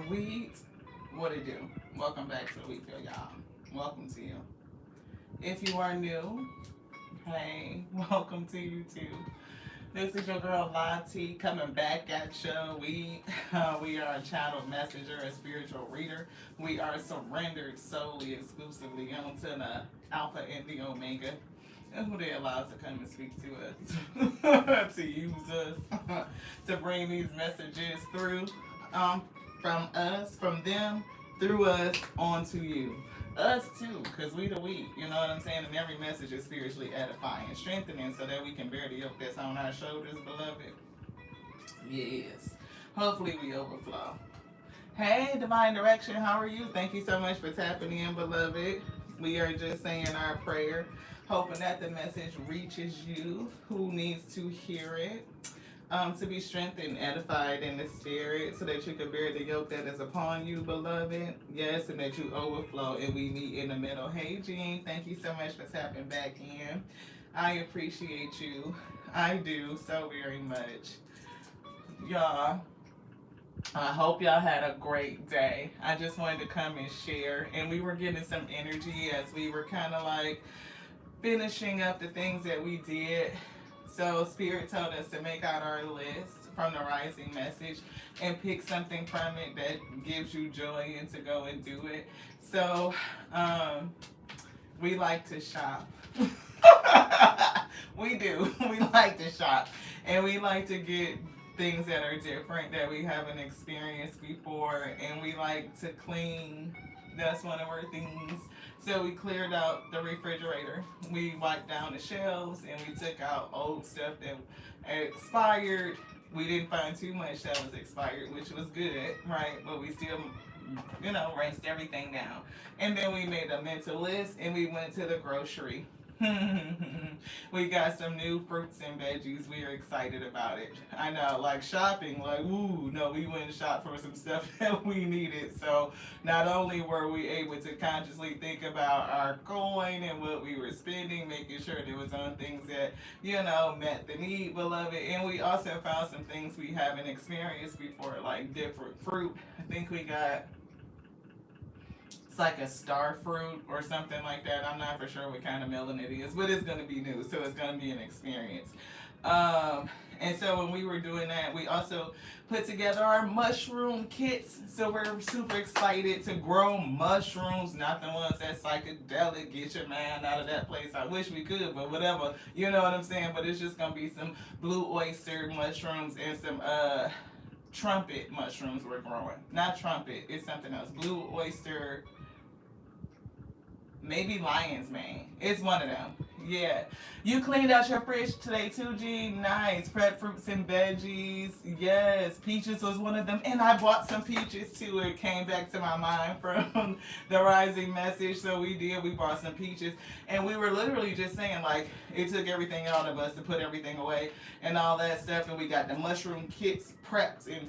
Sweet. What it do? Welcome back to the Wheatfield, y'all. Welcome to you. If you are new, hey, welcome to you too. This is your girl Lottie coming back at you. We are a channel messenger, a spiritual reader. We are surrendered solely, exclusively onto the Alpha and the Omega. And who they allows to come and speak to us, to use us, to bring these messages through, from us, from them, through us, onto you. Us too, because we, you know what I'm saying? And every message is spiritually edifying, strengthening, so that we can bear the yoke that's on our shoulders, beloved. Yes. Hopefully we overflow. Hey, Divine Direction, how are you? Thank you so much for tapping in, beloved. We are just saying our prayer, hoping that the message reaches you who needs to hear it. To be strengthened, edified in the spirit, so that you can bear the yoke that is upon you, beloved. Yes, and that you overflow and we meet in the middle. Hey, Jean, thank you so much for tapping back in. I appreciate you. I do so very much. Y'all, I hope y'all had a great day. I just wanted to come and share, and we were getting some energy as we were kind of like finishing up the things that we did. So Spirit told us to make out our list from the rising message and pick something from it that gives you joy and to go and do it. So we like to shop. We do. We like to shop. And we like to get things that are different that we haven't experienced before. And we like to clean. That's one of our things. So we cleared out the refrigerator. We wiped down the shelves and we took out old stuff that expired. We didn't find too much that was expired, which was good, right? But we still, rinsed everything down. And then we made a mental list and we went to the grocery. We got some new fruits and veggies. We are excited about it. I know, like shopping, like, ooh, no, we went and shopped for some stuff that we needed. So not only were we able to consciously think about our coin and what we were spending, making sure it was on things that, met the need, beloved. And we also found some things we haven't experienced before, like different fruit. I think we got, it's like a star fruit or something like that. I'm not for sure what kind of melon it is, but it's going to be new, so it's going to be an experience. And so when we were doing that, we also put together our mushroom kits. So we're super excited to grow mushrooms, not the ones that psychedelic, get your mind out of that place. I wish we could, but whatever, you know what I'm saying? But it's just going to be some blue oyster mushrooms and some trumpet mushrooms we're growing. Not trumpet, it's something else. Blue oyster, maybe lion's mane. It's one of them. Yeah. You cleaned out your fridge today too, G. Nice. Prep fruits and veggies. Yes. Peaches was one of them. And I bought some peaches too. It came back to my mind from the rising message. So we did. We bought some peaches. And we were literally just saying, like, it took everything out of us to put everything away and all that stuff. And we got the mushroom kits prepped. And,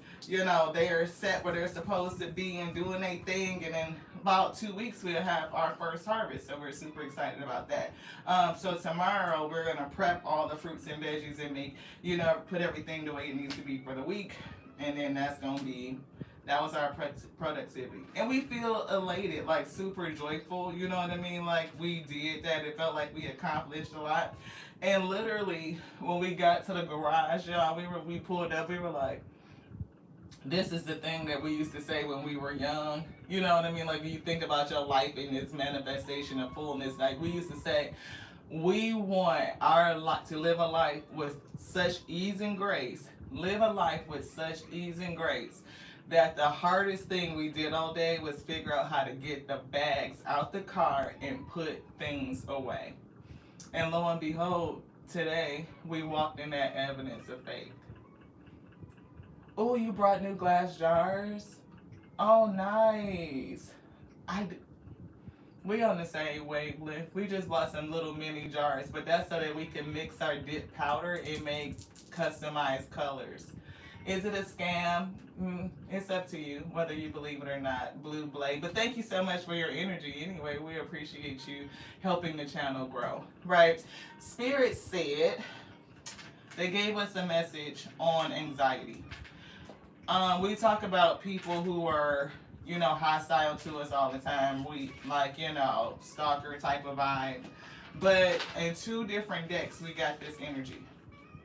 they are set where they're supposed to be and doing their thing. And then about 2 weeks we'll have our first harvest, so we're super excited about that. So tomorrow we're gonna prep all the fruits and veggies and make, put everything the way it needs to be for the week, and then that was our productivity, and we feel elated, like super joyful. You know what I mean? Like we did that. It felt like we accomplished a lot, and literally when we got to the garage, y'all, we pulled up. We were like, this is the thing that we used to say when we were young. You know what I mean? Like when you think about your life and its manifestation of fullness, like we used to say, we want our life to live a life with such ease and grace, live a life with such ease and grace, that the hardest thing we did all day was figure out how to get the bags out the car and put things away. And lo and behold, today we walked in that evidence of faith. Oh, you brought new glass jars? Oh, nice. We on the same wavelength. We just bought some little mini jars, but that's so that we can mix our dip powder and make customized colors. Is it a scam? It's up to you, whether you believe it or not, Blue Blade. But thank you so much for your energy. Anyway, we appreciate you helping the channel grow, right? Spirit said they gave us a message on anxiety. We talk about people who are, hostile to us all the time. We like, stalker type of vibe. But in two different decks, we got this energy: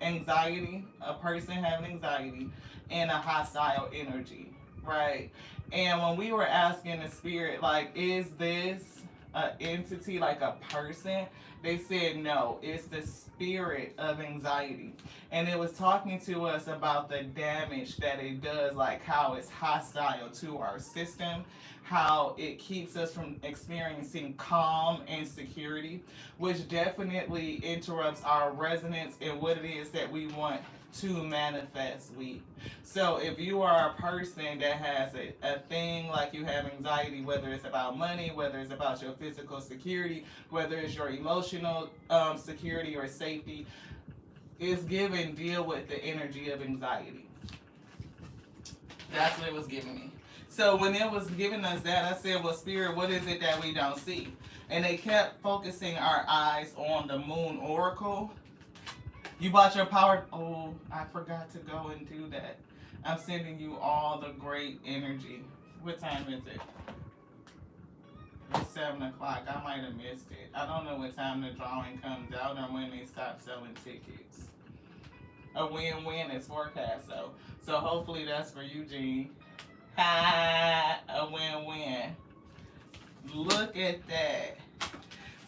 anxiety, a person having anxiety, and a hostile energy, right? And when we were asking the spirit, like, is this an entity, like a person? They said no, it's the spirit of anxiety. And it was talking to us about the damage that it does, like how it's hostile to our system, how it keeps us from experiencing calm and security, which definitely interrupts our resonance and what it is that we want to manifest with. So if you are a person that has a thing like you have anxiety, whether it's about money, whether it's about your physical security, whether it's your emotional security or safety, it's given deal with the energy of anxiety. That's what it was giving me. So when it was giving us that, I said, well, Spirit, what is it that we don't see? And they kept focusing our eyes on the moon oracle. You bought your power. Oh, I forgot to go and do that. I'm sending you all the great energy. What time is it? It's 7 o'clock. I might have missed it. I don't know what time the drawing comes out or when they stop selling tickets. A win-win is forecast, though. So hopefully that's for you, Gene. Ha! A win-win. Look at that.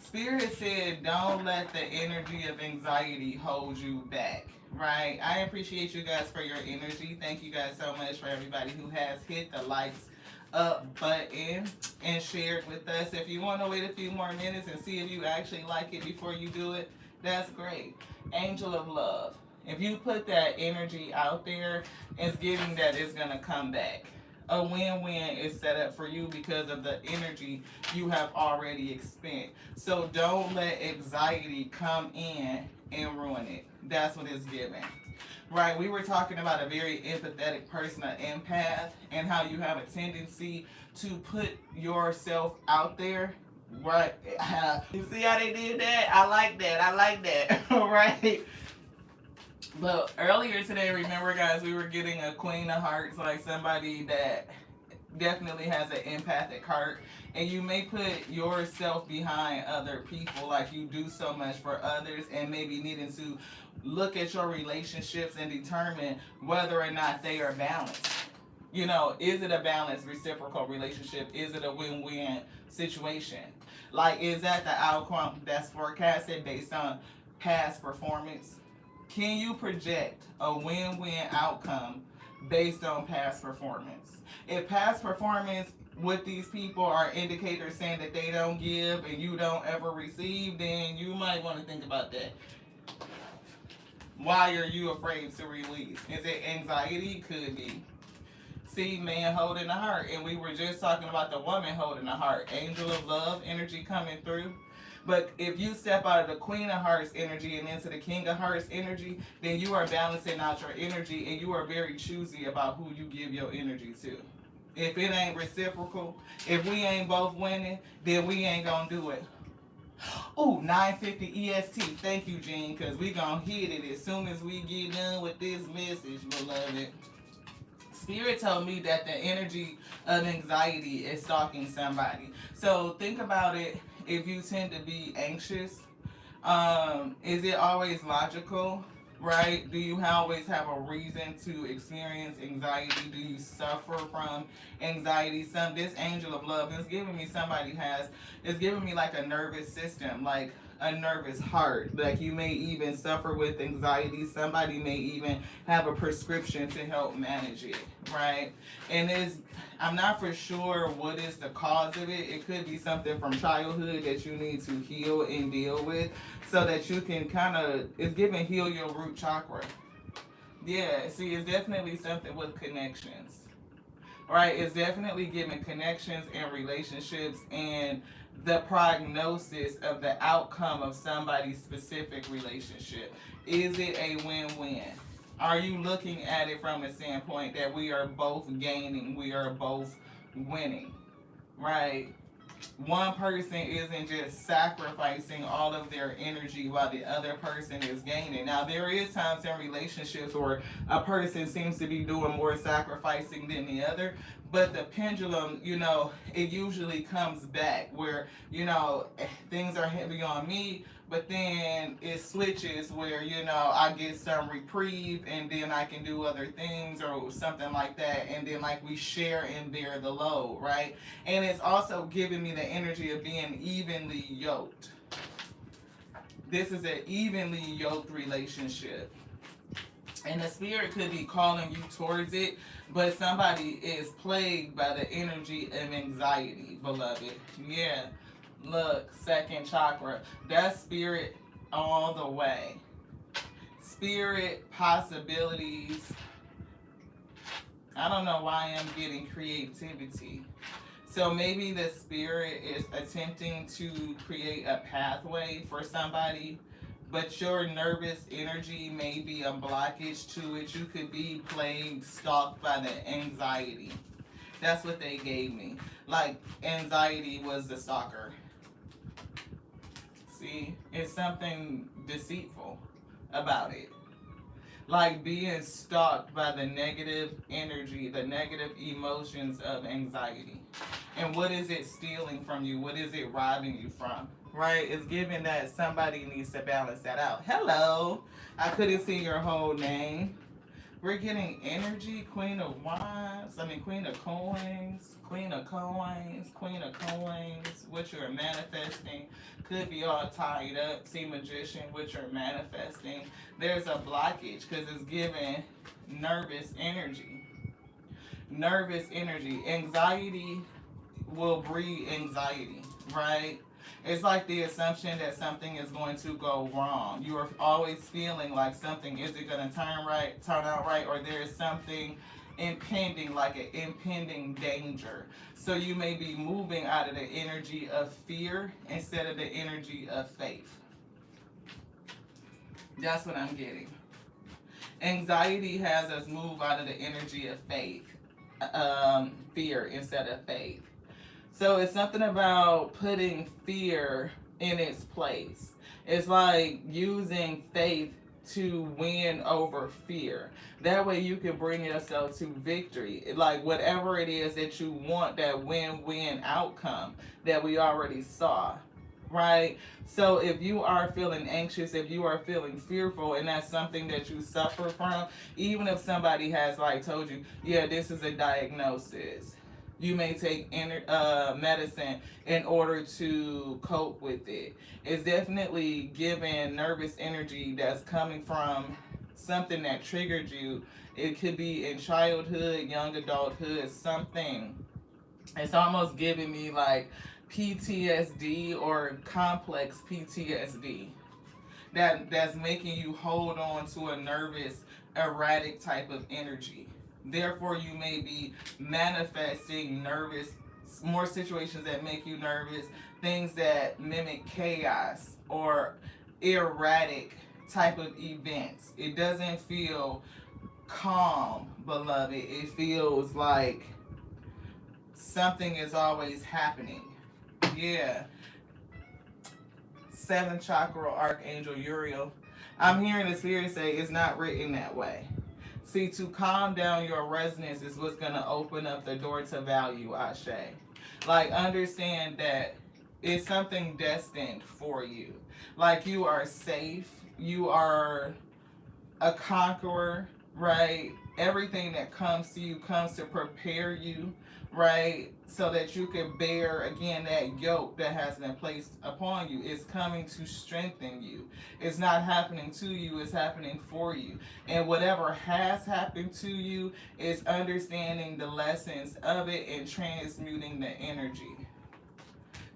Spirit said, don't let the energy of anxiety hold you back, right? I appreciate you guys for your energy. Thank you guys so much for everybody who has hit the likes up button and shared with us. If you want to wait a few more minutes and see if you actually like it before you do it, that's great. Angel of love. If you put that energy out there, it's giving that it's going to come back. A win-win is set up for you because of the energy you have already expended. So don't let anxiety come in and ruin it. That's what it's giving. Right, we were talking about a very empathetic person, an empath, and how you have a tendency to put yourself out there. Right, you see how they did that? I like that. Right. But earlier today, remember guys, we were getting a Queen of Hearts, like somebody that definitely has an empathic heart. And you may put yourself behind other people, like you do so much for others, and maybe needing to look at your relationships and determine whether or not they are balanced. Is it a balanced reciprocal relationship? Is it a win-win situation? Like, is that the outcome that's forecasted based on past performance? Can you project a win-win outcome based on past performance? If past performance with these people are indicators saying that they don't give and you don't ever receive, then you might want to think about that. Why are you afraid to release? Is it anxiety? Could be. See, man holding the heart. And we were just talking about the woman holding the heart. Angel of love energy coming through. But if you step out of the Queen of Hearts energy and into the King of Hearts energy, then you are balancing out your energy and you are very choosy about who you give your energy to. If it ain't reciprocal, if we ain't both winning, then we ain't gonna do it. Ooh, 9:50 EST. Thank you, Gene, because we gonna hit it as soon as we get done with this message, beloved. Spirit told me that the energy of anxiety is stalking somebody. So think about it. If you tend to be anxious, is it always logical, right? Do you always have a reason to experience anxiety? Do you suffer from anxiety? This angel of love is giving me it's giving me like a nervous system, like a nervous heart. Like you may even suffer with anxiety. Somebody may even have a prescription to help manage it, right? And I'm not for sure what is the cause of it. It could be something from childhood that you need to heal and deal with so that you can it's giving heal your root chakra. Yeah, see, it's definitely something with connections, right? It's definitely giving connections and relationships and the prognosis of the outcome of somebody's specific relationship. Is it a win-win? Are you looking at it from a standpoint that we are both gaining, we are both winning, right? one person isn't just sacrificing all of their energy while the other person is gaining. Now, there is times in relationships where a person seems to be doing more sacrificing than the other, but the pendulum, it usually comes back where, things are heavy on me, but then it switches where, I get some reprieve and then I can do other things or something like that. And then, like, we share and bear the load, right? And it's also giving me the energy of being evenly yoked. This is an evenly yoked relationship. And the spirit could be calling you towards it, but somebody is plagued by the energy of anxiety, beloved. Yeah. Look, second chakra. That's spirit all the way. Spirit possibilities. I don't know why I'm getting creativity. So maybe the spirit is attempting to create a pathway for somebody, but your nervous energy may be a blockage to it. You could be plagued, stalked by the anxiety. That's what they gave me. Like, anxiety was the stalker. See, it's something deceitful about it. Like being stalked by the negative energy, the negative emotions of anxiety. And what is it stealing from you? What is it robbing you from? Right? It's given that somebody needs to balance that out. Hello. I couldn't see your whole name. We're getting energy, Queen of Wands, Queen of Coins, Queen of Coins, Queen of Coins, what you're manifesting. Could be all tied up. See, Magician, what you're manifesting. There's a blockage because it's giving nervous energy. Nervous energy. Anxiety will breed anxiety, right? It's like the assumption that something is going to go wrong. You are always feeling like something isn't going to turn out right, or there is something impending, like an impending danger. So you may be moving out of the energy of fear instead of the energy of faith. That's what I'm getting. Anxiety has us move out of the energy of faith, fear instead of faith. So it's something about putting fear in its place. It's like using faith to win over fear. That way you can bring yourself to victory. Like whatever it is that you want, that win-win outcome that we already saw. Right? So if you are feeling anxious, if you are feeling fearful, and that's something that you suffer from, even if somebody has like told you, yeah, this is a diagnosis, you may take medicine in order to cope with it. It's definitely giving nervous energy that's coming from something that triggered you. It could be in childhood, young adulthood, something. It's almost giving me like PTSD or complex PTSD that's making you hold on to a nervous, erratic type of energy. Therefore, you may be manifesting more situations that make you nervous, things that mimic chaos or erratic type of events. It doesn't feel calm, beloved. It feels like something is always happening. Yeah. 7th chakra, Archangel Uriel. I'm hearing the spirit say it's not written that way. See, to calm down your resonance is what's going to open up the door to value, Ashe. Like, understand that it's something destined for you. Like, you are safe. You are a conqueror, right? Everything that comes to you comes to prepare you, right? So that you can bear, again, that yoke that has been placed upon you. It's coming to strengthen you. It's not happening to you, it's happening for you. And whatever has happened to you is understanding the lessons of it and transmuting the energy.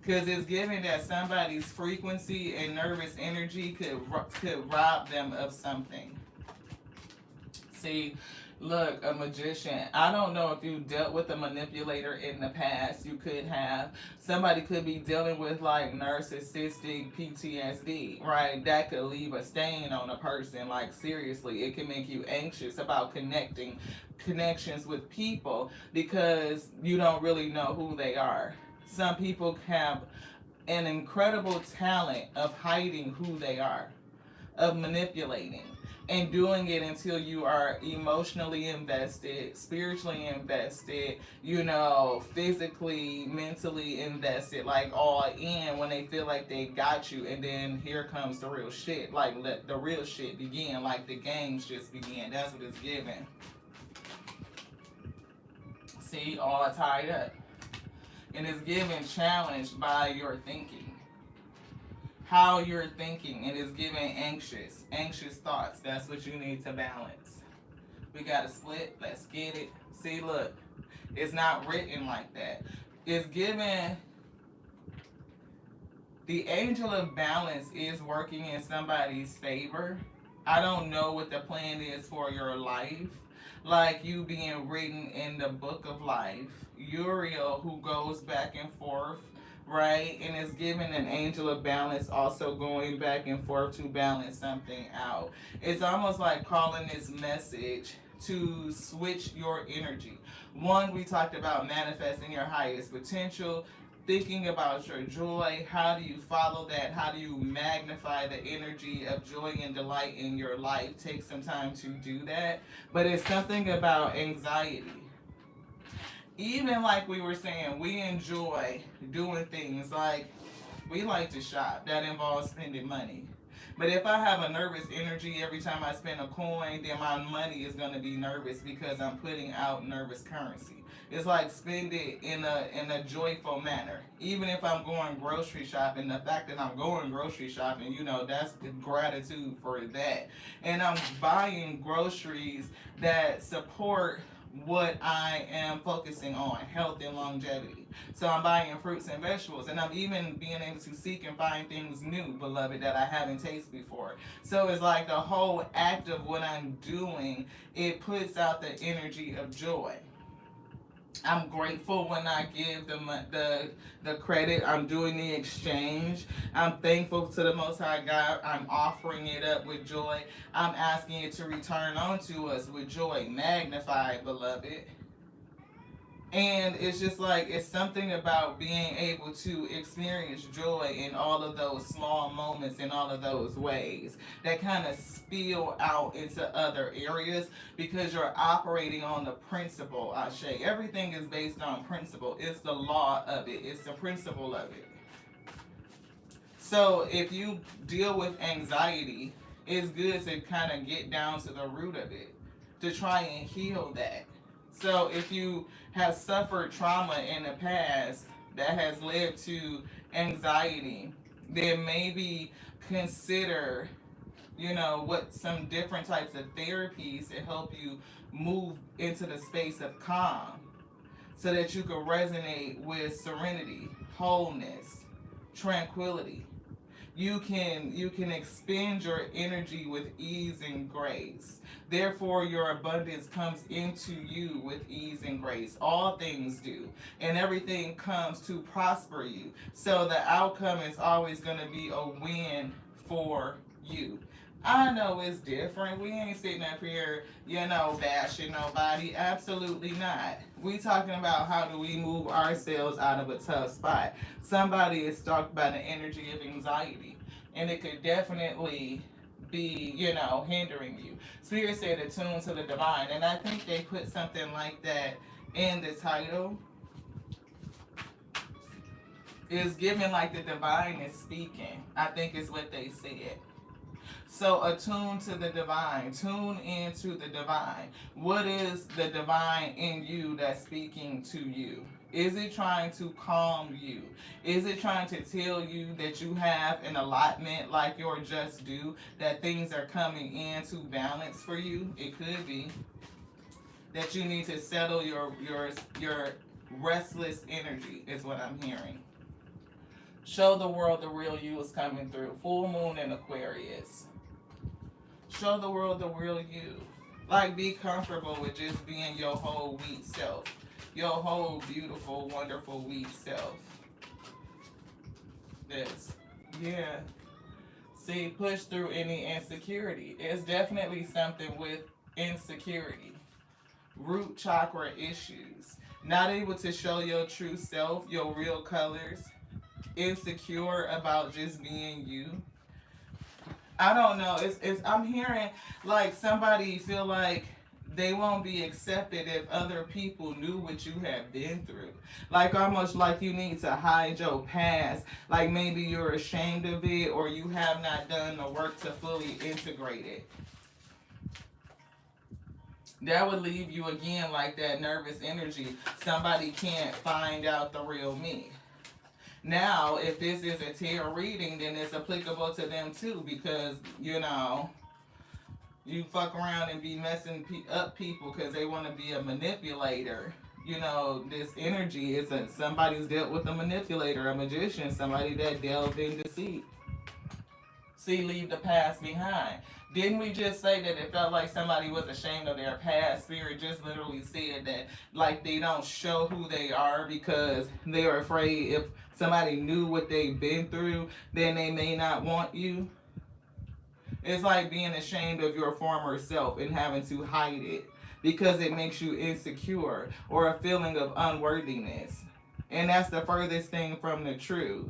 Because it's given that somebody's frequency and nervous energy could rob them of something. See, look, a magician. I don't know if you dealt with a manipulator in the past. You could have. Somebody could be dealing with like narcissistic PTSD, right? That could leave a stain on a person. Like seriously, it can make you anxious about connections with people because you don't really know who they are. Some people have an incredible talent of hiding who they are, of manipulating and doing it until you are emotionally invested, spiritually invested, physically, mentally invested, like all in when they feel like they got you. And then here comes the real shit. Like, let the real shit begin, like the games just began. That's what it's giving. See, all tied up. And it's given challenged by your thinking. How you're thinking. It is giving anxious thoughts. That's what you need to balance. We got to split. Let's get it. See, look. It's not written like that. It's given. The angel of balance is working in somebody's favor. I don't know what the plan is for your life. Like you being written in the book of life. Uriel, who goes back and forth, right? And is given an angel of balance also going back and forth to balance something out. It's almost like calling this message to switch your energy. One, we talked about manifesting your highest potential, thinking about your joy. How do you follow that? How do you magnify the energy of joy and delight in your life? Take some time to do that. But it's something about anxiety. Even like we were saying, we enjoy doing things like we like to shop. That involves spending money. But if I have a nervous energy every time I spend a coin, then my money is going to be nervous because I'm putting out nervous currency. It's like spend it in a joyful manner. Even if I'm going grocery shopping, the fact that I'm going grocery shopping, that's the gratitude for that. And I'm buying groceries that support what I am focusing on, health and longevity. So I'm buying fruits and vegetables, and I'm even being able to seek and find things new, beloved, that I haven't tasted before. So it's like the whole act of what I'm doing, it puts out the energy of joy. I'm grateful when I give the credit. I'm doing the exchange. I'm thankful to the Most High God. I'm offering it up with joy. I'm asking it to return onto us with joy. Magnify, beloved. And it's just like, it's something about being able to experience joy in all of those small moments, in all of those ways that kind of spill out into other areas because you're operating on the principle, Ashe. Everything is based on principle. It's the law of it. It's the principle of it. So if you deal with anxiety, it's good to kind of get down to the root of it, to try and heal that. So if you have suffered trauma in the past that has led to anxiety, then maybe consider, what some different types of therapies to help you move into the space of calm so that you can resonate with serenity, wholeness, tranquility. You can expend your energy with ease and grace. Therefore, your abundance comes into you with ease and grace. All things do. And everything comes to prosper you. So the outcome is always going to be a win for you. I know it's different. We ain't sitting up here, bashing nobody. Absolutely not. We talking about how do we move ourselves out of a tough spot. Somebody is stalked by the energy of anxiety, and it could definitely be, hindering you. Spirit said attune to the divine, and I think they put something like that in the title. It's given like the divine is speaking. I think is what they said. So attune to the divine. Tune into the divine. What is the divine in you that's speaking to you? Is it trying to calm you? Is it trying to tell you that you have an allotment like your just due, that things are coming into balance for you? It could be that you need to settle your restless energy is what I'm hearing. Show the world the real you is coming through. Full moon in Aquarius. Show the world the real you. Like, be comfortable with just being your whole wheat self. Your whole beautiful, wonderful wheat self. This. Yeah. See, push through any insecurity. It's definitely something with insecurity. Root chakra issues. Not able to show your true self, your real colors. Insecure about just being you. I don't know. It's I'm hearing like somebody feel like they won't be accepted if other people knew what you have been through. Like almost like you need to hide your past. Like maybe you're ashamed of it or you have not done the work to fully integrate it. That would leave you again like that nervous energy. Somebody can't find out the real me. Now, if this is a tarot reading, then it's applicable to them too because, you fuck around and be messing up people because they want to be a manipulator. This energy is somebody's dealt with a manipulator, a magician, somebody that delved in deceit. See, leave the past behind. Didn't we just say that it felt like somebody was ashamed of their past? Spirit just literally said that, like, they don't show who they are because they're afraid if somebody knew what they've been through, then they may not want you. It's like being ashamed of your former self and having to hide it because it makes you insecure or a feeling of unworthiness. And that's the furthest thing from the truth.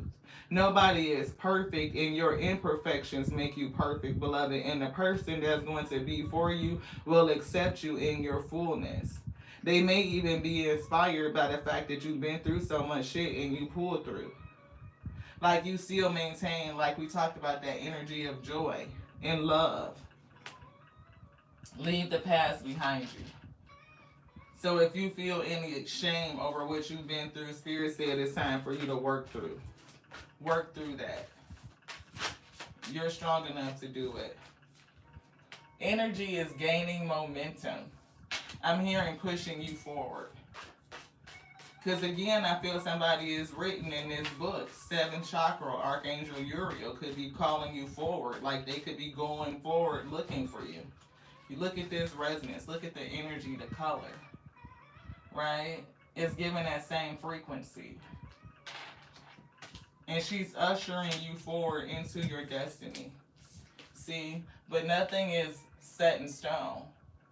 Nobody is perfect, and your imperfections make you perfect, beloved. And the person that's going to be for you will accept you in your fullness. They may even be inspired by the fact that you've been through so much shit and you pulled through. Like you still maintain, like we talked about, that energy of joy and love. Leave the past behind you. So if you feel any shame over what you've been through, Spirit said it's time for you to work through. Work through that. You're strong enough to do it. Energy is gaining momentum. I'm hearing pushing you forward. Because again, I feel somebody is written in this book. 7th chakra, Archangel Uriel could be calling you forward. Like they could be going forward looking for you. You look at this resonance. Look at the energy, the color. Right? It's giving that same frequency. And she's ushering you forward into your destiny. See? But nothing is set in stone.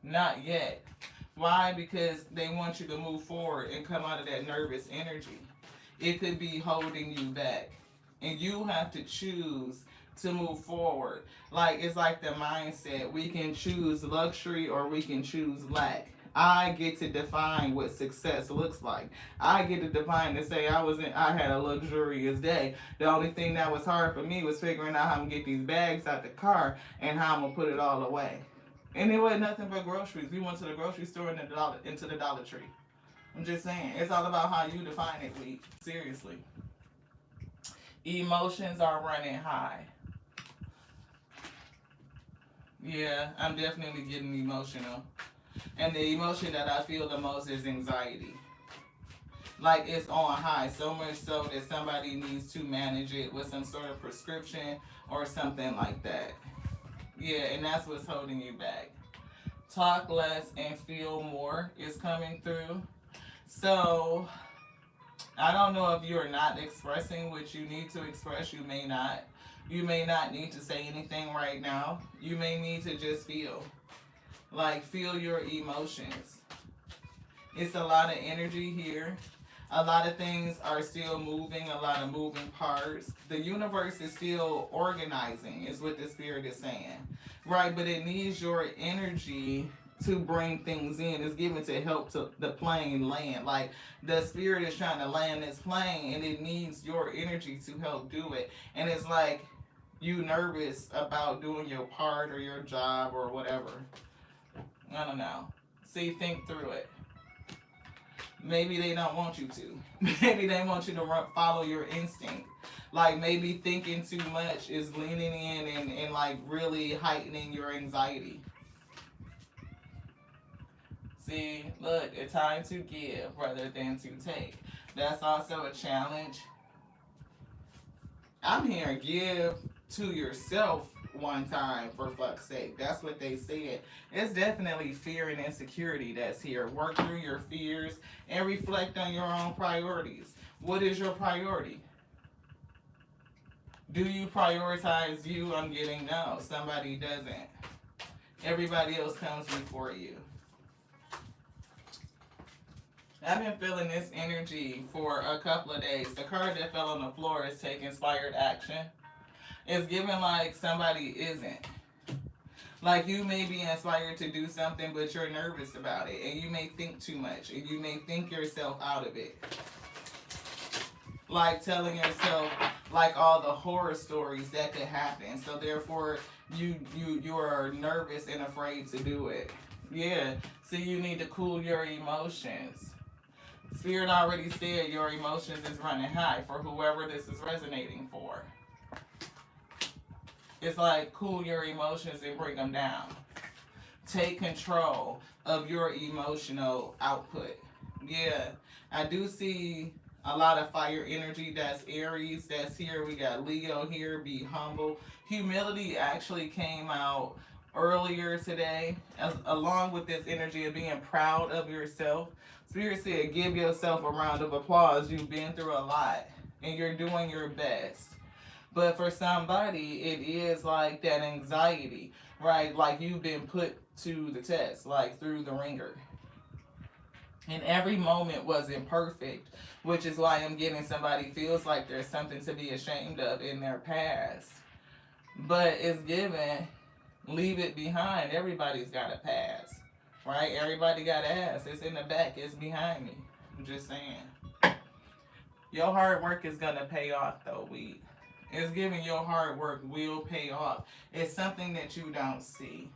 Not yet. Why? Because they want you to move forward and come out of that nervous energy. It could be holding you back. And you have to choose to move forward. Like, it's like the mindset. We can choose luxury or we can choose lack. I get to define what success looks like. I get to define to say I had a luxurious day. The only thing that was hard for me was figuring out how I'm gonna get these bags out the car and how I'm gonna put it all away. And it wasn't nothing but groceries. We went to the grocery store and into the Dollar Tree. I'm just saying, it's all about how you define it, Lee. Seriously. Emotions are running high. Yeah, I'm definitely getting emotional. And the emotion that I feel the most is anxiety. Like it's on high, so much so that somebody needs to manage it with some sort of prescription or something like that. Yeah, and that's what's holding you back. Talk less and feel more is coming through. So, I don't know if you're not expressing what you need to express. You may not. You may not need to say anything right now. You may need to just feel. Like, feel your emotions. It's a lot of energy here. A lot of things are still moving, a lot of moving parts. The universe is still organizing, is what the Spirit is saying. Right, but it needs your energy to bring things in. It's given to help to the plane land. Like, the Spirit is trying to land this plane, and it needs your energy to help do it. And it's like you nervous about doing your part or your job or whatever. I don't know. See, think through it. Maybe they don't want you to. Maybe they want you to follow your instinct. Like maybe thinking too much is leaning in and like really heightening your anxiety. See, look, it's time to give rather than to take. That's also a challenge. I'm here, give to yourself one time, for fuck's sake. That's what they said. It's definitely fear and insecurity that's here. Work through your fears and reflect on your own priorities. What is your priority? Do you prioritize you? I'm getting no. Somebody doesn't. Everybody else comes before you. I've been feeling this energy for a couple of days. The card that fell on the floor is take inspired action. It's giving like somebody isn't. Like you may be inspired to do something, but you're nervous about it, and you may think too much, and you may think yourself out of it. Like telling yourself like all the horror stories that could happen. So therefore, you are nervous and afraid to do it. Yeah. So you need to cool your emotions. Spirit already said your emotions is running high for whoever this is resonating for. It's like cool your emotions and bring them down. Take control of your emotional output. Yeah, I do see a lot of fire energy. That's Aries. That's here. We got Leo here. Be humble. Humility actually came out earlier today, along with this energy of being proud of yourself. Spirit said, give yourself a round of applause. You've been through a lot, and you're doing your best. But for somebody, it is like that anxiety, right? Like you've been put to the test, like through the ringer. And every moment wasn't perfect, which is why I'm getting somebody feels like there's something to be ashamed of in their past. But it's given, leave it behind. Everybody's got a past, right? Everybody got ass. It's in the back. It's behind me. I'm just saying. Your hard work is going to pay off, though, we. It's giving your hard work will pay off. It's something that you don't see.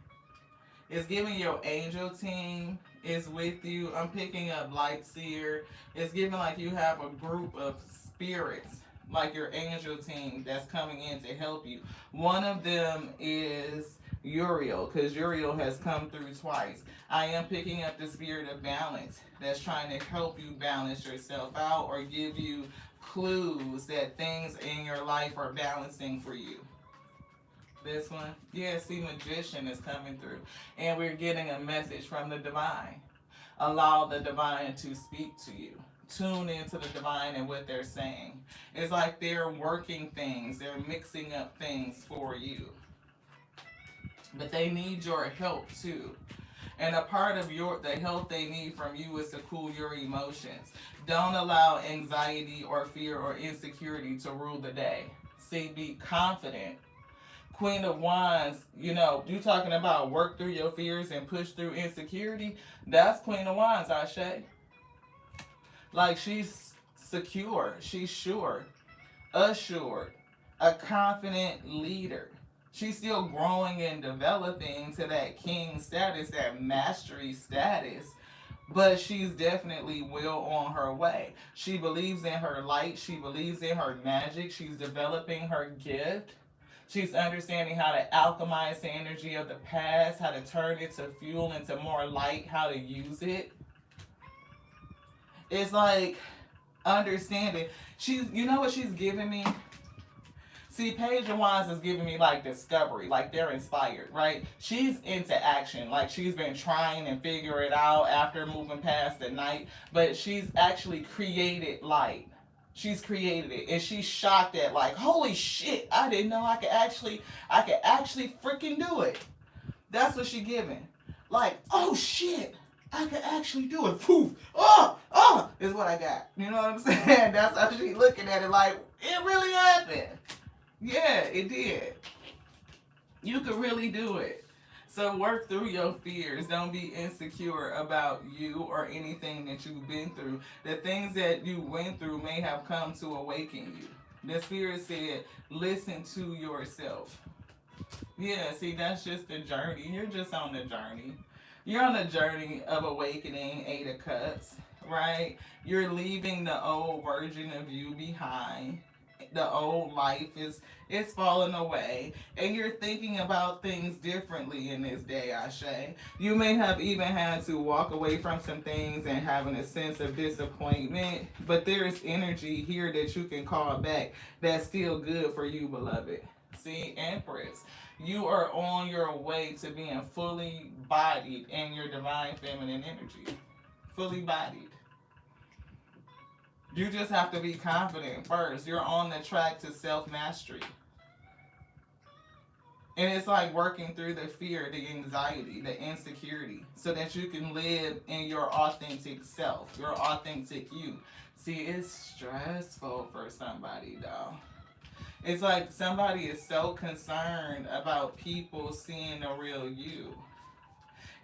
It's giving your angel team is with you. I'm picking up light seer. It's giving like you have a group of spirits, like your angel team that's coming in to help you. One of them is Uriel, because Uriel has come through twice. I am picking up the spirit of balance that's trying to help you balance yourself out or give you clues that things in your life are balancing for you. This one, yeah, see, magician is coming through, and we're getting a message from the divine. Allow the divine to speak to you. Tune into the divine and what they're saying. It's like they're working things, they're mixing up things for you, but they need your help too. And a part of the help they need from you is to cool your emotions. Don't allow anxiety or fear or insecurity to rule the day. See, be confident. Queen of Wands, you talking about work through your fears and push through insecurity. That's Queen of Wands, Ashe. Like she's secure, she's sure, assured, a confident leader. She's still growing and developing to that king status, that mastery status, but she's definitely well on her way. She believes in her light. She believes in her magic. She's developing her gift. She's understanding how to alchemize the energy of the past, how to turn it to fuel into more light, how to use it. It's like understanding. You know what she's giving me? See, Page of Wands is giving me like discovery, like they're inspired, right? She's into action, like she's been trying and figure it out after moving past the night, but she's actually created light. She's created it, and she's shocked at like, holy shit! I didn't know I could actually freaking do it. That's what she's giving. Like, oh shit! I could actually do it. Poof! Oh! Is what I got. You know what I'm saying? That's how she's looking at it. Like, it really happened. Yeah, it did. You could really do it. So work through your fears. Don't be insecure about you or anything that you've been through. The things that you went through may have come to awaken you. The spirit said, listen to yourself. Yeah, see, that's just the journey. You're just on the journey. You're on a journey of awakening, 8 of Cups, right? You're leaving the old version of you behind. The old life is falling away, and you're thinking about things differently in this day, Ashe. You may have even had to walk away from some things and having a sense of disappointment, but there is energy here that you can call back that's still good for you, beloved. See, Empress, you are on your way to being fully bodied in your divine feminine energy. Fully bodied. You just have to be confident first. You're on the track to self-mastery. And it's like working through the fear, the anxiety, the insecurity, so that you can live in your authentic self, your authentic you. See, it's stressful for somebody though. It's like somebody is so concerned about people seeing the real you.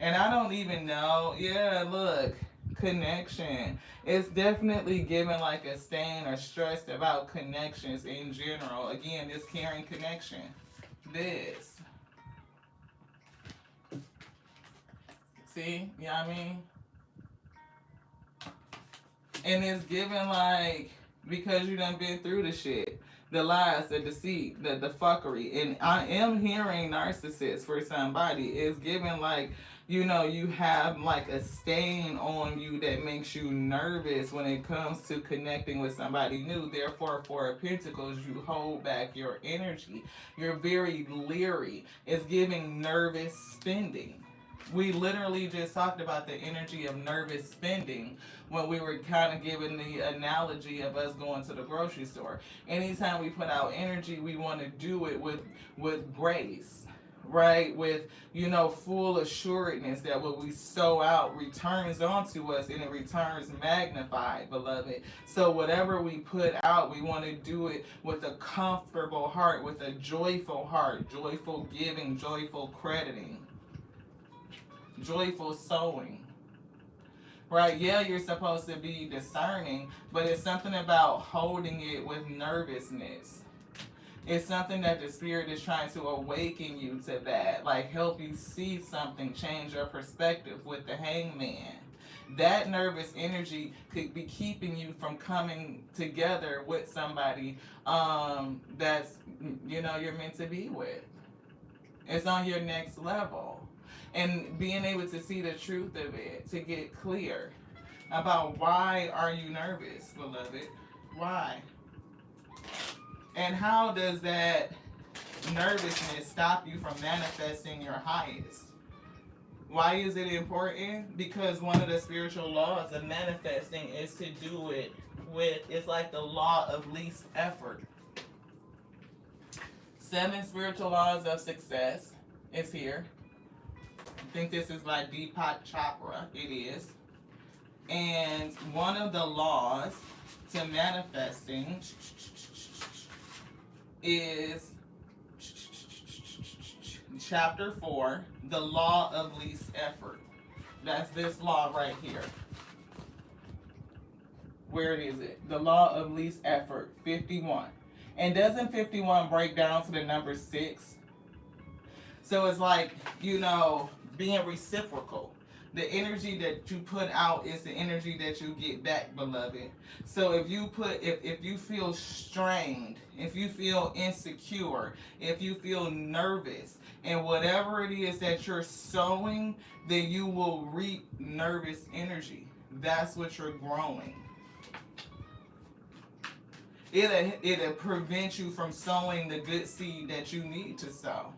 And I don't even know. Yeah, look, connection. It's definitely given like a stain or stressed about connections in general. Again, this caring connection. This. See? You know what I mean? And it's given like because you done been through the shit. The lies, the deceit, the fuckery. And I am hearing narcissist for somebody. It's given like, you have like a stain on you that makes you nervous when it comes to connecting with somebody new. Therefore, for Pentacles, you hold back your energy. You're very leery. It's giving nervous spending. We literally just talked about the energy of nervous spending when we were kind of giving the analogy of us going to the grocery store. Anytime we put out energy, we want to do it with grace, right? With full assuredness that what we sow out returns onto us and it returns magnified, beloved. So whatever we put out, we want to do it with a comfortable heart, with a joyful heart, joyful giving, joyful crediting, joyful sowing. Right, yeah, you're supposed to be discerning, but it's something about holding it with nervousness. It's something that the spirit is trying to awaken you to that, like help you see something, change your perspective with the hangman. That nervous energy could be keeping you from coming together with somebody that's you're meant to be with. It's on your next level. And being able to see the truth of it, to get clear about why are you nervous, beloved? Why? And how does that nervousness stop you from manifesting your highest? Why is it important? Because one of the spiritual laws of manifesting is to do it with, it's like the law of least effort. 7 spiritual laws of success is here. I think this is by Deepak Chopra. It is. And one of the laws to manifesting is chapter 4, the law of least effort. That's this law right here. Where is it? The law of least effort, 51. And doesn't 51 break down to the number 6? So it's like, being reciprocal. The energy that you put out is the energy that you get back, beloved. So if you feel strained, if you feel insecure, if you feel nervous, and whatever it is that you're sowing, then you will reap nervous energy. That's what you're growing. It'll prevent you from sowing the good seed that you need to sow,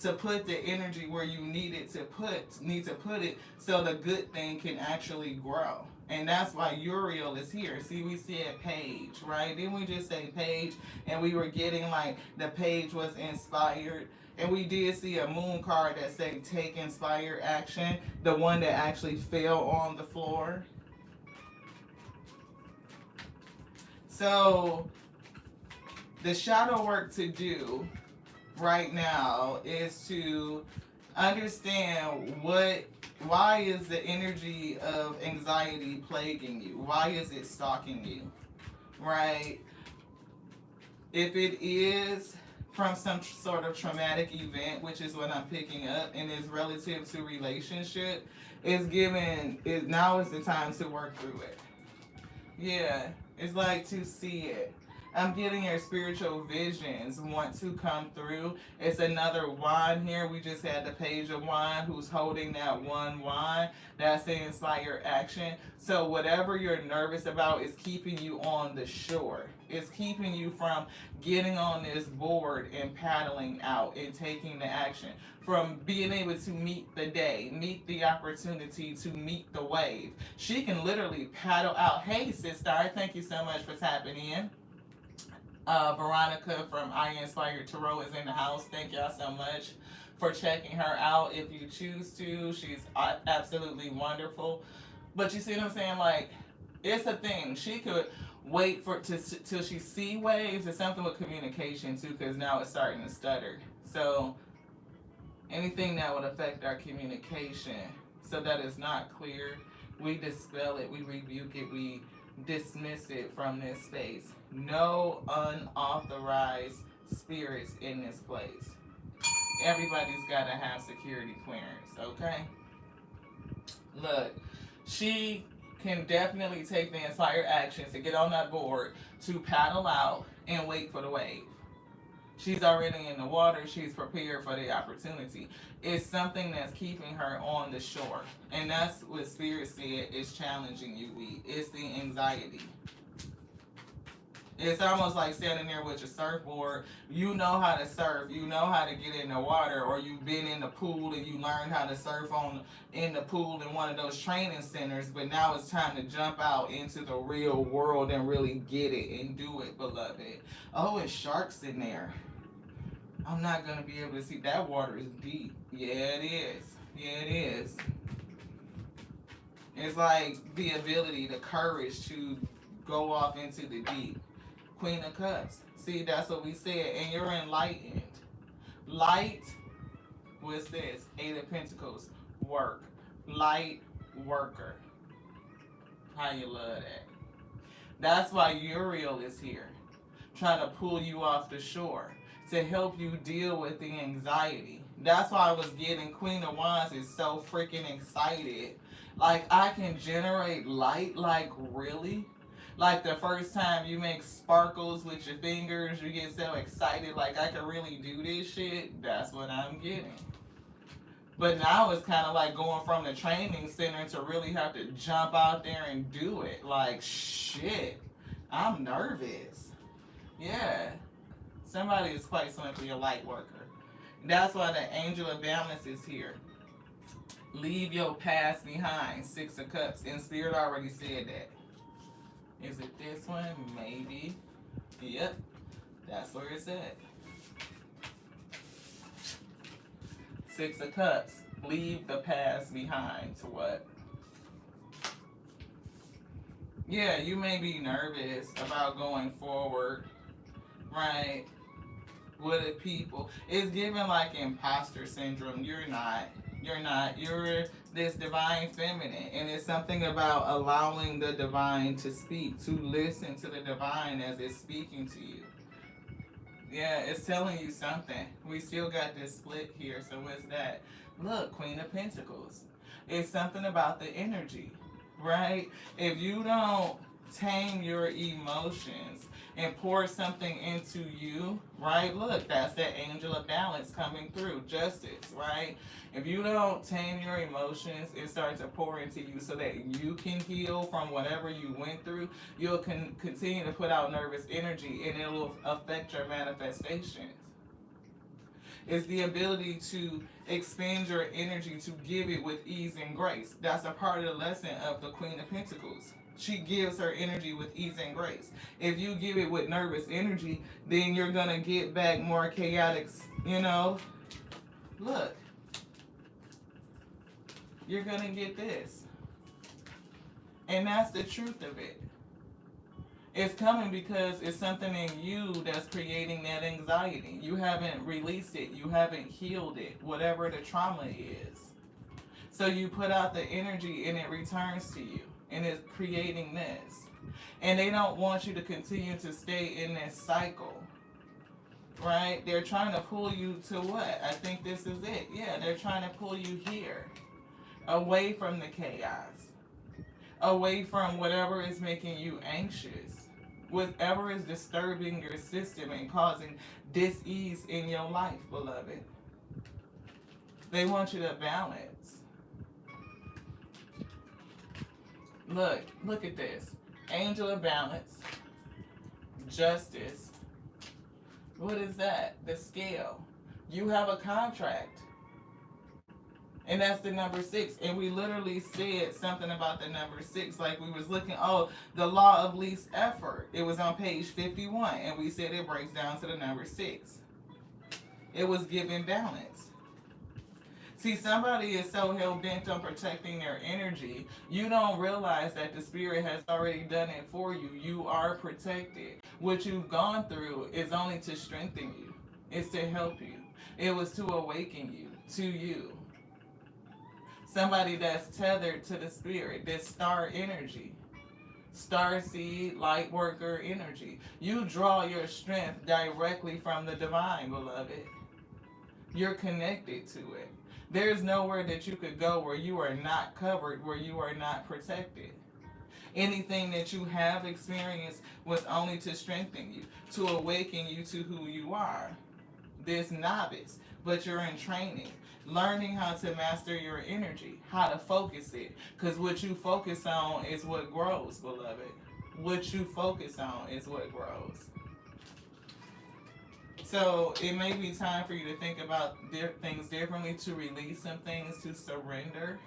to put the energy where you need to put it so the good thing can actually grow. And that's why Uriel is here. See, we said page, right? Didn't we just say page? And we were getting like the page was inspired. And we did see a moon card that said take inspired action, the one that actually fell on the floor. So the shadow work to do right now is to understand why is the energy of anxiety plaguing you? Why is it stalking you? Right? If it is from some sort of traumatic event, which is what I'm picking up, and is relative to relationship, now is the time to work through it. Yeah, it's like to see it. I'm getting your spiritual visions want to come through. It's another wand here. We just had the page of wand who's holding that one wand. That's the inspired action. So whatever you're nervous about is keeping you on the shore. It's keeping you from getting on this board and paddling out and taking the action. From being able to meet the day, meet the opportunity to meet the wave. She can literally paddle out. Hey, sister, thank you so much for tapping in. Veronica from I Inspired Tarot is in the house. Thank y'all so much for checking her out if you choose to. She's absolutely wonderful. But you see what I'm saying? Like, it's a thing. She could wait for till she see waves. It's something with communication too, because now it's starting to stutter. So anything that would affect our communication, so that is not clear, we dispel it, we rebuke it, we dismiss it from this space. No unauthorized spirits in this place. Everybody's got to have security clearance, okay? Look, she can definitely take the inspired actions to get on that board, to paddle out and wait for the wave. She's already in the water. She's prepared for the opportunity. It's something that's keeping her on the shore. And that's what Spirit said is challenging you with. It's the anxiety. It's almost like standing there with your surfboard. You know how to surf. You know how to get in the water, or you've been in the pool and you learned how to surf in the pool in one of those training centers. But now it's time to jump out into the real world and really get it and do it, beloved. Oh, it's sharks in there. I'm not going to be able to see. That water is deep. Yeah, it is. Yeah, it is. It's like the ability, the courage to go off into the deep. Queen of Cups. See, that's what we said. And you're enlightened. Light, what's this? Eight of Pentacles. Work. Light worker. How you love that? That's why Uriel is here. Trying to pull you off the shore, to help you deal with the anxiety. That's why I was getting Queen of Wands is so freaking excited. Like, I can generate light, like, really? Like, the first time you make sparkles with your fingers, you get so excited, like, I can really do this shit. That's what I'm getting. But now it's kind of like going from the training center to really have to jump out there and do it. Like, shit, I'm nervous. Yeah. Somebody is quite simply a light worker. That's why the Angel of Balance is here. Leave your past behind. Six of Cups. And Spirit already said that. Is it this one? Maybe. Yep. That's where it's at. Six of Cups. Leave the past behind. To what? Yeah, you may be nervous about going forward. Right? With the people. It's given like imposter syndrome. You're not. You're this divine feminine. And it's something about allowing the divine to speak, to listen to the divine as it's speaking to you. Yeah, it's telling you something. We still got this split here. So what's that? Look, Queen of Pentacles. It's something about the energy, right? If you don't tame your emotions and pour something into you, right? Look, that's that Angel of Balance coming through. Justice, right? If you don't tame your emotions and start to pour into you so that you can heal from whatever you went through, you'll continue to put out nervous energy and it'll affect your manifestations. It's the ability to expend your energy to give it with ease and grace. That's a part of the lesson of the Queen of Pentacles. She gives her energy with ease and grace. If you give it with nervous energy, then you're going to get back more chaotic, you know. Look. You're going to get this. And that's the truth of it. It's coming because it's something in you that's creating that anxiety. You haven't released it. You haven't healed it, whatever the trauma is. So you put out the energy and it returns to you. And it's creating this. And they don't want you to continue to stay in this cycle. Right? They're trying to pull you to what? I think this is it. Yeah, they're trying to pull you here. Away from the chaos. Away from whatever is making you anxious. Whatever is disturbing your system and causing dis-ease in your life, beloved. They want you to balance. Look at this. Angel of Balance. Justice. What is that? The scale. You have a contract. And that's the number 6. And we literally said something about the number 6. Like we was looking, oh, the law of least effort. It was on page 51. And we said it breaks down to the number 6. It was giving balance. See, somebody is so hell-bent on protecting their energy, you don't realize that the spirit has already done it for you. You are protected. What you've gone through is only to strengthen you. It's to help you. It was to awaken you to you. Somebody that's tethered to the spirit, this star energy, star seed, light worker energy. You draw your strength directly from the divine, beloved. You're connected to it. There's nowhere that you could go where you are not covered, where you are not protected. Anything that you have experienced was only to strengthen you, to awaken you to who you are. This novice, but you're in training, learning how to master your energy, how to focus it. Because what you focus on is what grows, beloved. What you focus on is what grows. So it may be time for you to think about things differently, to release some things, to surrender.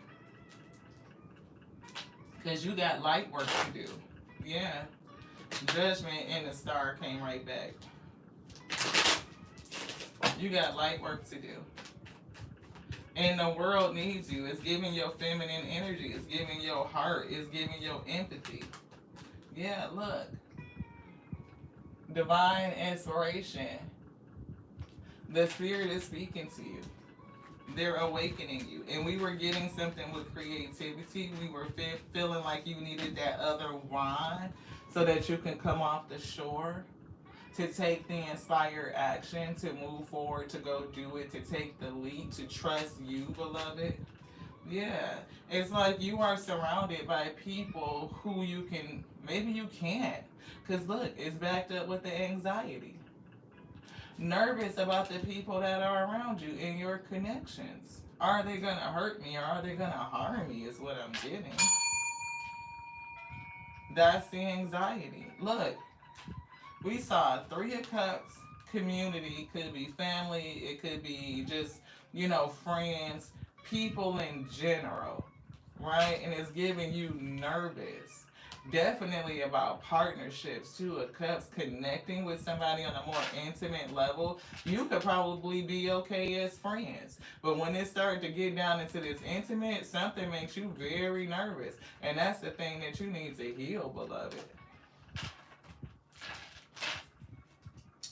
Because you got light work to do. Yeah. Judgment and the star came right back. You got light work to do. And the world needs you. It's giving your feminine energy. It's giving your heart. It's giving your empathy. Yeah, look. Divine inspiration. The spirit is speaking to you. They're awakening you. And we were getting something with creativity. We were feeling like you needed that other wand so that you can come off the shore, to take the inspired action, to move forward, to go do it, to take the leap, to trust you, beloved. Yeah. It's like you are surrounded by people who you can, maybe you can't. Because look, it's backed up with the anxiety. Nervous about the people that are around you and your connections. Are they going to hurt me or are they going to harm me is what I'm getting. That's the anxiety. Look, we saw 3 of Cups, community, could be family, it could be just, friends, people in general, right? And it's giving you nervous. Definitely about partnerships, 2 of Cups, connecting with somebody on a more intimate level. You could probably be okay as friends. But when it started to get down into this intimate, something makes you very nervous. And that's the thing that you need to heal, beloved.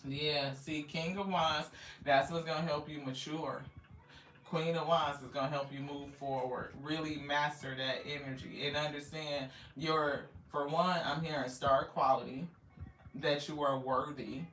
Yeah, see, King of Wands, that's what's going to help you mature. Queen of Wands is going to help you move forward. Really master that energy and understand for one, I'm hearing star quality, that you are worthy,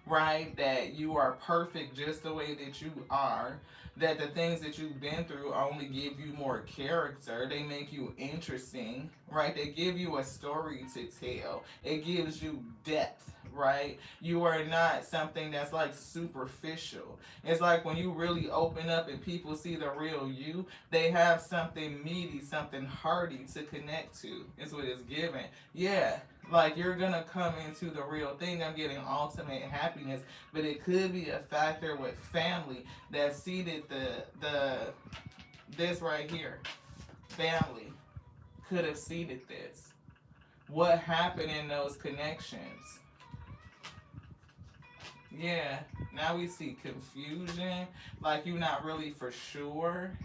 right? That you are perfect just the way that you are. That the things that you've been through only give you more character. They make you interesting, right? They give you a story to tell. It gives you depth, right? You are not something that's like superficial. It's like when you really open up and people see the real you, they have something meaty, something hearty to connect to. Is what it's given. Yeah. Like you're gonna come into the real thing. I'm getting ultimate happiness, but it could be a factor with family that seeded this right here. Family could have seeded this. What happened in those connections? Yeah, now we see confusion, like you're not really for sure.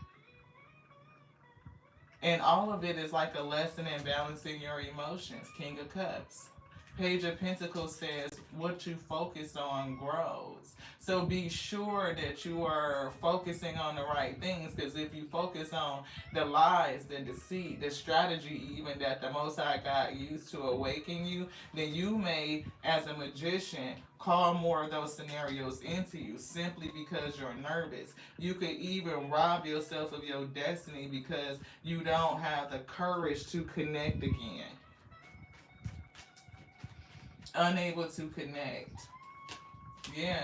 And all of it is like a lesson in balancing your emotions. King of Cups. Page of Pentacles says what you focus on grows. So be sure that you are focusing on the right things, because if you focus on the lies, the deceit, the strategy even that the Most High God used to awaken you, then you may, as a magician, call more of those scenarios into you simply because you're nervous. You could even rob yourself of your destiny because you don't have the courage to connect again. Unable to connect. Yeah.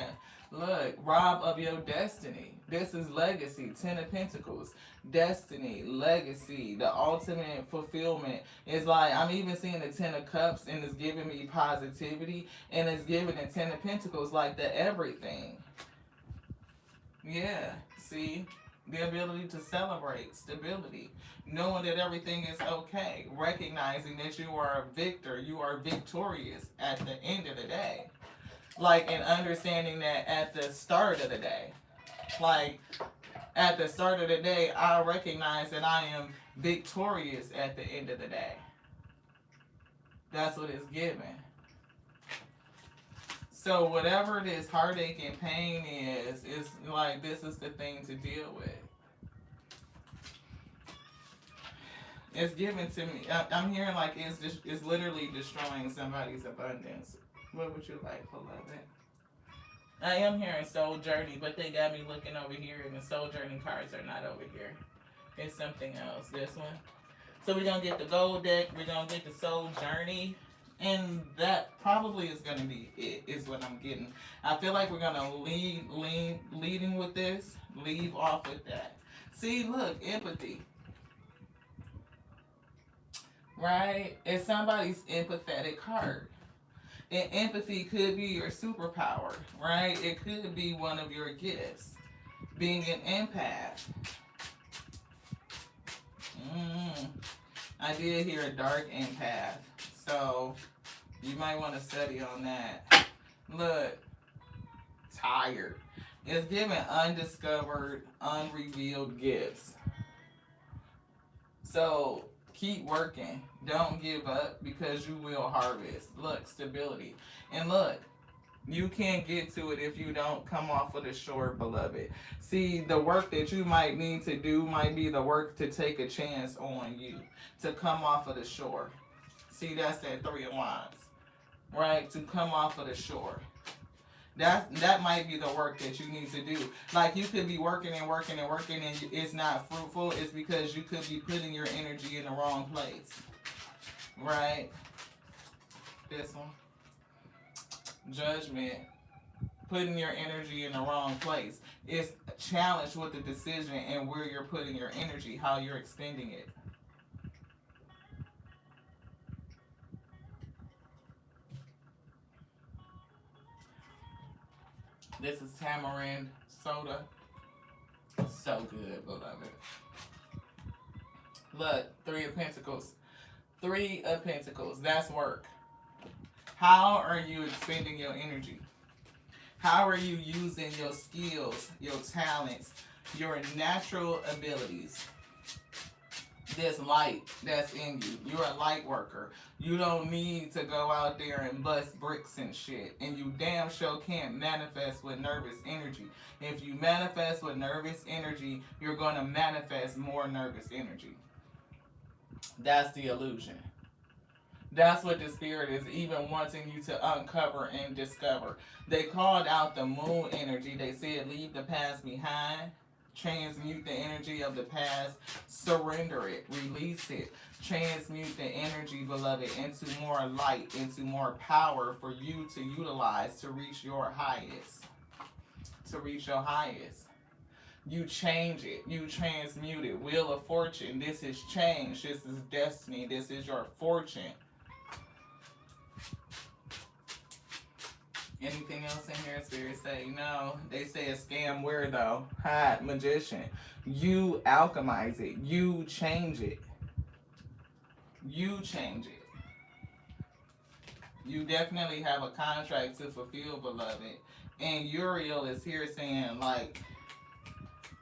Look, rob of your destiny. This is legacy. 10 of Pentacles. Destiny, legacy, the ultimate fulfillment. It's like, I'm even seeing the 10 of Cups and it's giving me positivity. And it's giving the 10 of Pentacles like the everything. Yeah, see? The ability to celebrate stability, knowing that everything is okay, recognizing that you are a victor, you are victorious at the end of the day. Like, and understanding that at the start of the day. Like, at the start of the day, I recognize that I am victorious at the end of the day. That's what it's given. So whatever this heartache and pain is, it's like this is the thing to deal with. It's given to me. I'm hearing like it's literally destroying somebody's abundance. What would you like, beloved? I am hearing Soul Journey, but they got me looking over here, and the Soul Journey cards are not over here. It's something else. This one. So we're gonna get the gold deck. We're gonna get the Soul Journey, and that probably is gonna be it. Is what I'm getting. I feel like we're gonna leading with this. Leave off with that. See, look, empathy. Right? It's somebody's empathetic heart. And empathy could be your superpower, right? It could be one of your gifts. Being an empath. I did hear a dark empath. So, you might want to study on that. Look. Tired. It's given undiscovered, unrevealed gifts. So, keep working. Don't give up because you will harvest. Look, stability. And look, you can't get to it if you don't come off of the shore, beloved. See, the work that you might need to do might be the work to take a chance on you. To come off of the shore. See, that's that 3 of Wands. Right? To come off of the shore. That might be the work that you need to do. Like, you could be working and working and working and it's not fruitful. It's because you could be putting your energy in the wrong place. Right? This one. Judgment. Putting your energy in the wrong place. It's a challenge with the decision and where you're putting your energy, how you're expending it. This is tamarind soda. So good, beloved. Look, 3 of Pentacles. 3 of Pentacles. That's work. How are you expending your energy? How are you using your skills, your talents, your natural abilities? This light that's in you. You're a light worker. You don't need to go out there and bust bricks and shit. And you damn sure can't manifest with nervous energy. If you manifest with nervous energy, you're going to manifest more nervous energy. That's the illusion. That's what the spirit is even wanting you to uncover and discover. They called out the moon energy. They said leave the past behind. Transmute the energy of the past. Surrender it. Release it. Transmute the energy, beloved, into more light, into more power for you to utilize to reach your highest. To reach your highest. You change it. You transmute it. Wheel of Fortune. This is change. This is destiny. This is your fortune. Anything else in here? Spirit say no. They say a scam where though? Hide, magician. You alchemize it. You change it. You change it. You definitely have a contract to fulfill, beloved. And Uriel is here saying, like,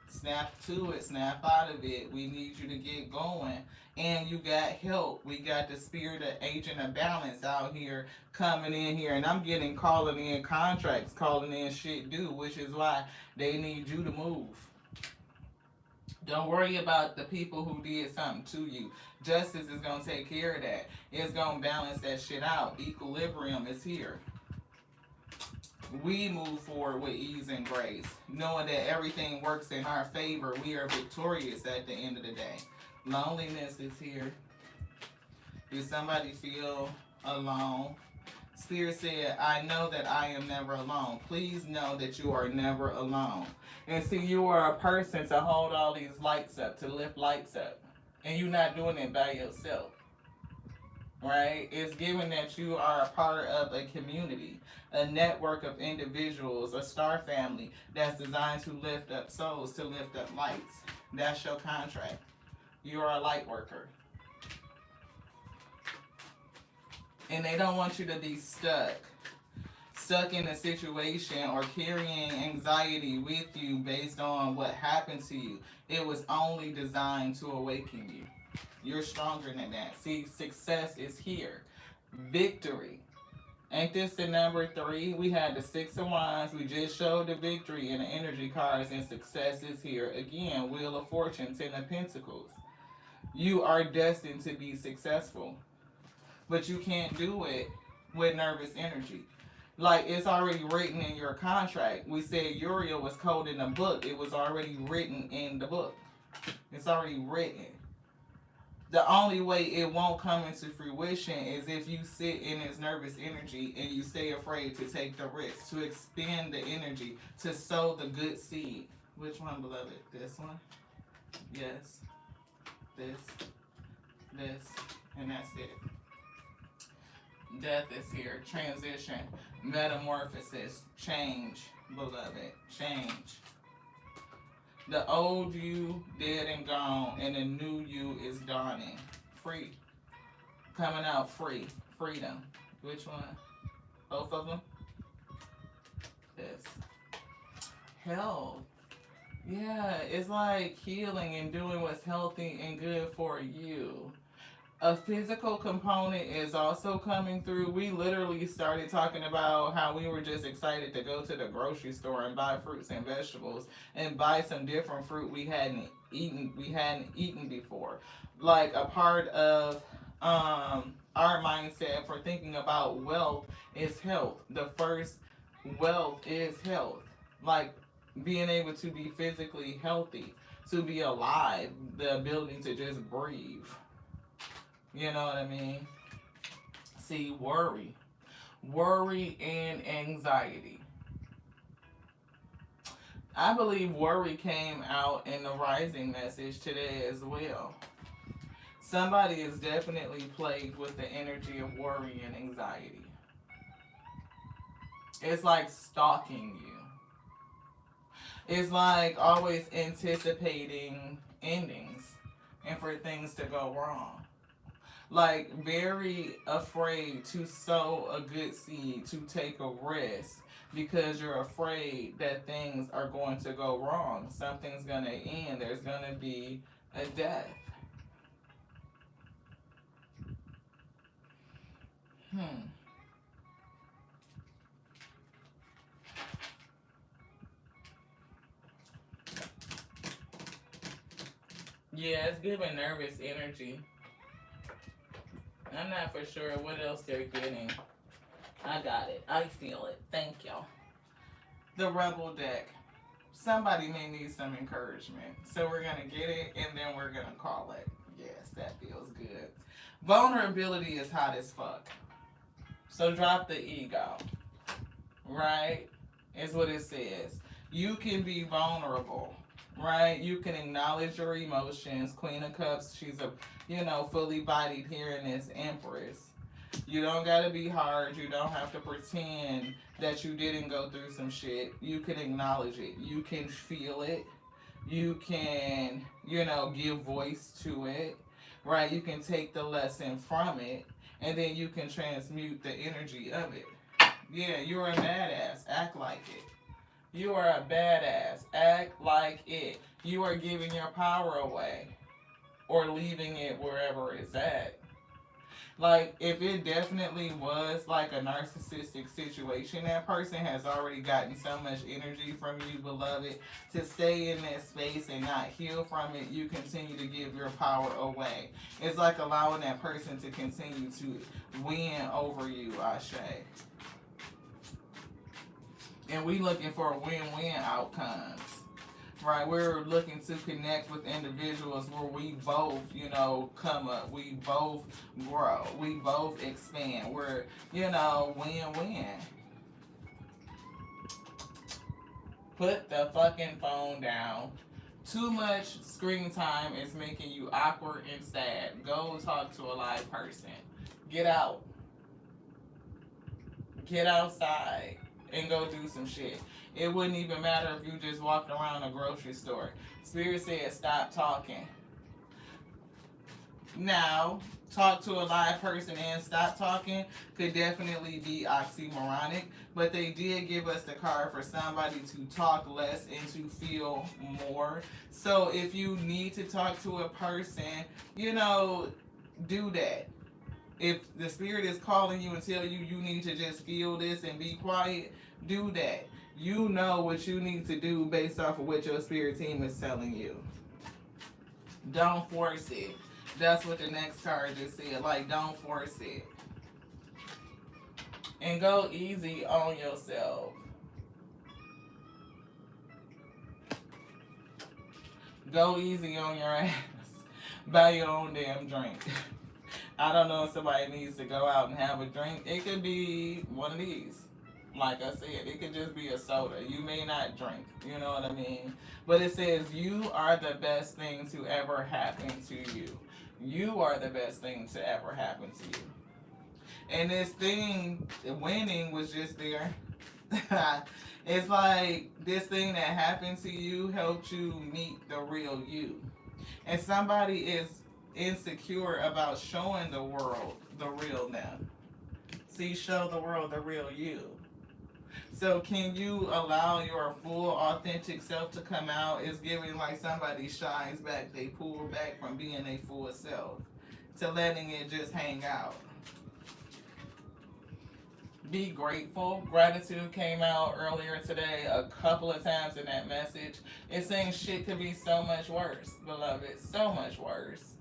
snap to it, snap out of it. We need you to get going. And you got help. We got the spirit of agent of balance out here coming in here. And I'm getting calling in contracts, calling in shit due, which is why they need you to move. Don't worry about the people who did something to you. Justice is going to take care of that. It's going to balance that shit out. Equilibrium is here. We move forward with ease and grace, knowing that everything works in our favor. We are victorious at the end of the day. Loneliness is here. Does somebody feel alone? Spirit said, I know that I am never alone. Please know that you are never alone. And see, you are a person to hold all these lights up, to lift lights up. And you're not doing it by yourself. right? It's given that you are a part of a community, a network of individuals, a star family that's designed to lift up souls, to lift up lights. That's your contract. You are a light worker. And they don't want you to be stuck in a situation or carrying anxiety with you based on what happened to you. It was only designed to awaken you. You're stronger than that. See, success is here. Victory. Ain't this the number 3? We had the 6 of Wands. We just showed the victory in the energy cards, and success is here. Again, Wheel of Fortune, 10 of Pentacles. You are destined to be successful. But you can't do it with nervous energy. Like, it's already written in your contract. We said Uriel was coded in the book. It was already written in the book. It's already written. The only way it won't come into fruition is if you sit in this nervous energy and you stay afraid to take the risk, to expend the energy, to sow the good seed. Which one, beloved? This one? Yes. This. And that's it. Death is here. Transition. Metamorphosis. Change, beloved. Change. The old you dead and gone, and the new you is dawning. Free. Coming out free. Freedom. Which one? Both of them? This. Health. Yeah, it's like healing and doing what's healthy and good for you. A physical component is also coming through. We literally started talking about how we were just excited to go to the grocery store and buy fruits and vegetables and buy some different fruit we hadn't eaten before. Like, a part of our mindset for thinking about wealth is health. The first wealth is health. Like, being able to be physically healthy, to be alive, the ability to just breathe. You know what I mean? See, worry and anxiety. I believe worry came out in the rising message today as well. Somebody is definitely plagued with the energy of worry and anxiety. It's like stalking you. It's like always anticipating endings and for things to go wrong. Like, very afraid to sow a good seed, to take a risk, because you're afraid that things are going to go wrong. Something's going to end. There's going to be a death. Yeah, it's giving nervous energy. I'm not for sure what else they're getting. I got it. I feel it. Thank y'all. The Rebel deck. Somebody may need some encouragement. So we're going to get it and then we're going to call it. Yes, that feels good. Vulnerability is hot as fuck. So drop the ego. Right? Is what it says. You can be vulnerable. Right? You can acknowledge your emotions. Queen of Cups, she's a, fully bodied here in this Empress. You don't gotta be hard. You don't have to pretend that you didn't go through some shit. You can acknowledge it. You can feel it. You can, give voice to it. Right? You can take the lesson from it. And then you can transmute the energy of it. Yeah, you're a badass. Act like it. You are a badass. Act like it. You are giving your power away or leaving it wherever it's at. Like, if it definitely was like a narcissistic situation, that person has already gotten so much energy from you, beloved. To stay in that space and not heal from it, you continue to give your power away. It's like allowing that person to continue to win over you, Ashe. And we looking for win-win outcomes, right? We're looking to connect with individuals where we both, come up. We both grow. We both expand. We're, win-win. Put the fucking phone down. Too much screen time is making you awkward and sad. Go talk to a live person. Get out. Get outside and go do some shit. It wouldn't even matter if you just walked around a grocery store. Spirit said stop talking. Now, talk to a live person and stop talking could definitely be oxymoronic, but they did give us the card for somebody to talk less and to feel more. So if you need to talk to a person, do that. If the spirit is calling you and tell you you need to just feel this and be quiet, do that. You know what you need to do based off of what your spirit team is telling you. Don't force it. That's what the next card just said. Like, don't force it. And go easy on yourself. Go easy on your ass. Buy your own damn drink. I don't know if somebody needs to go out and have a drink. It could be one of these. Like I said, it could just be a soda. You may not drink. You know what I mean? But it says you are the best thing to ever happen to you. You are the best thing to ever happen to you. And this thing, winning, was just there. It's like this thing that happened to you helped you meet the real you. And somebody is insecure about showing the world the real them. See, show the world the real you. So can you allow your full authentic self to come out? It's giving like somebody shines back. They pull back from being a full self to letting it just hang out. Be grateful. Gratitude came out earlier today a couple of times in that message. It's saying shit could be so much worse, beloved. So much worse.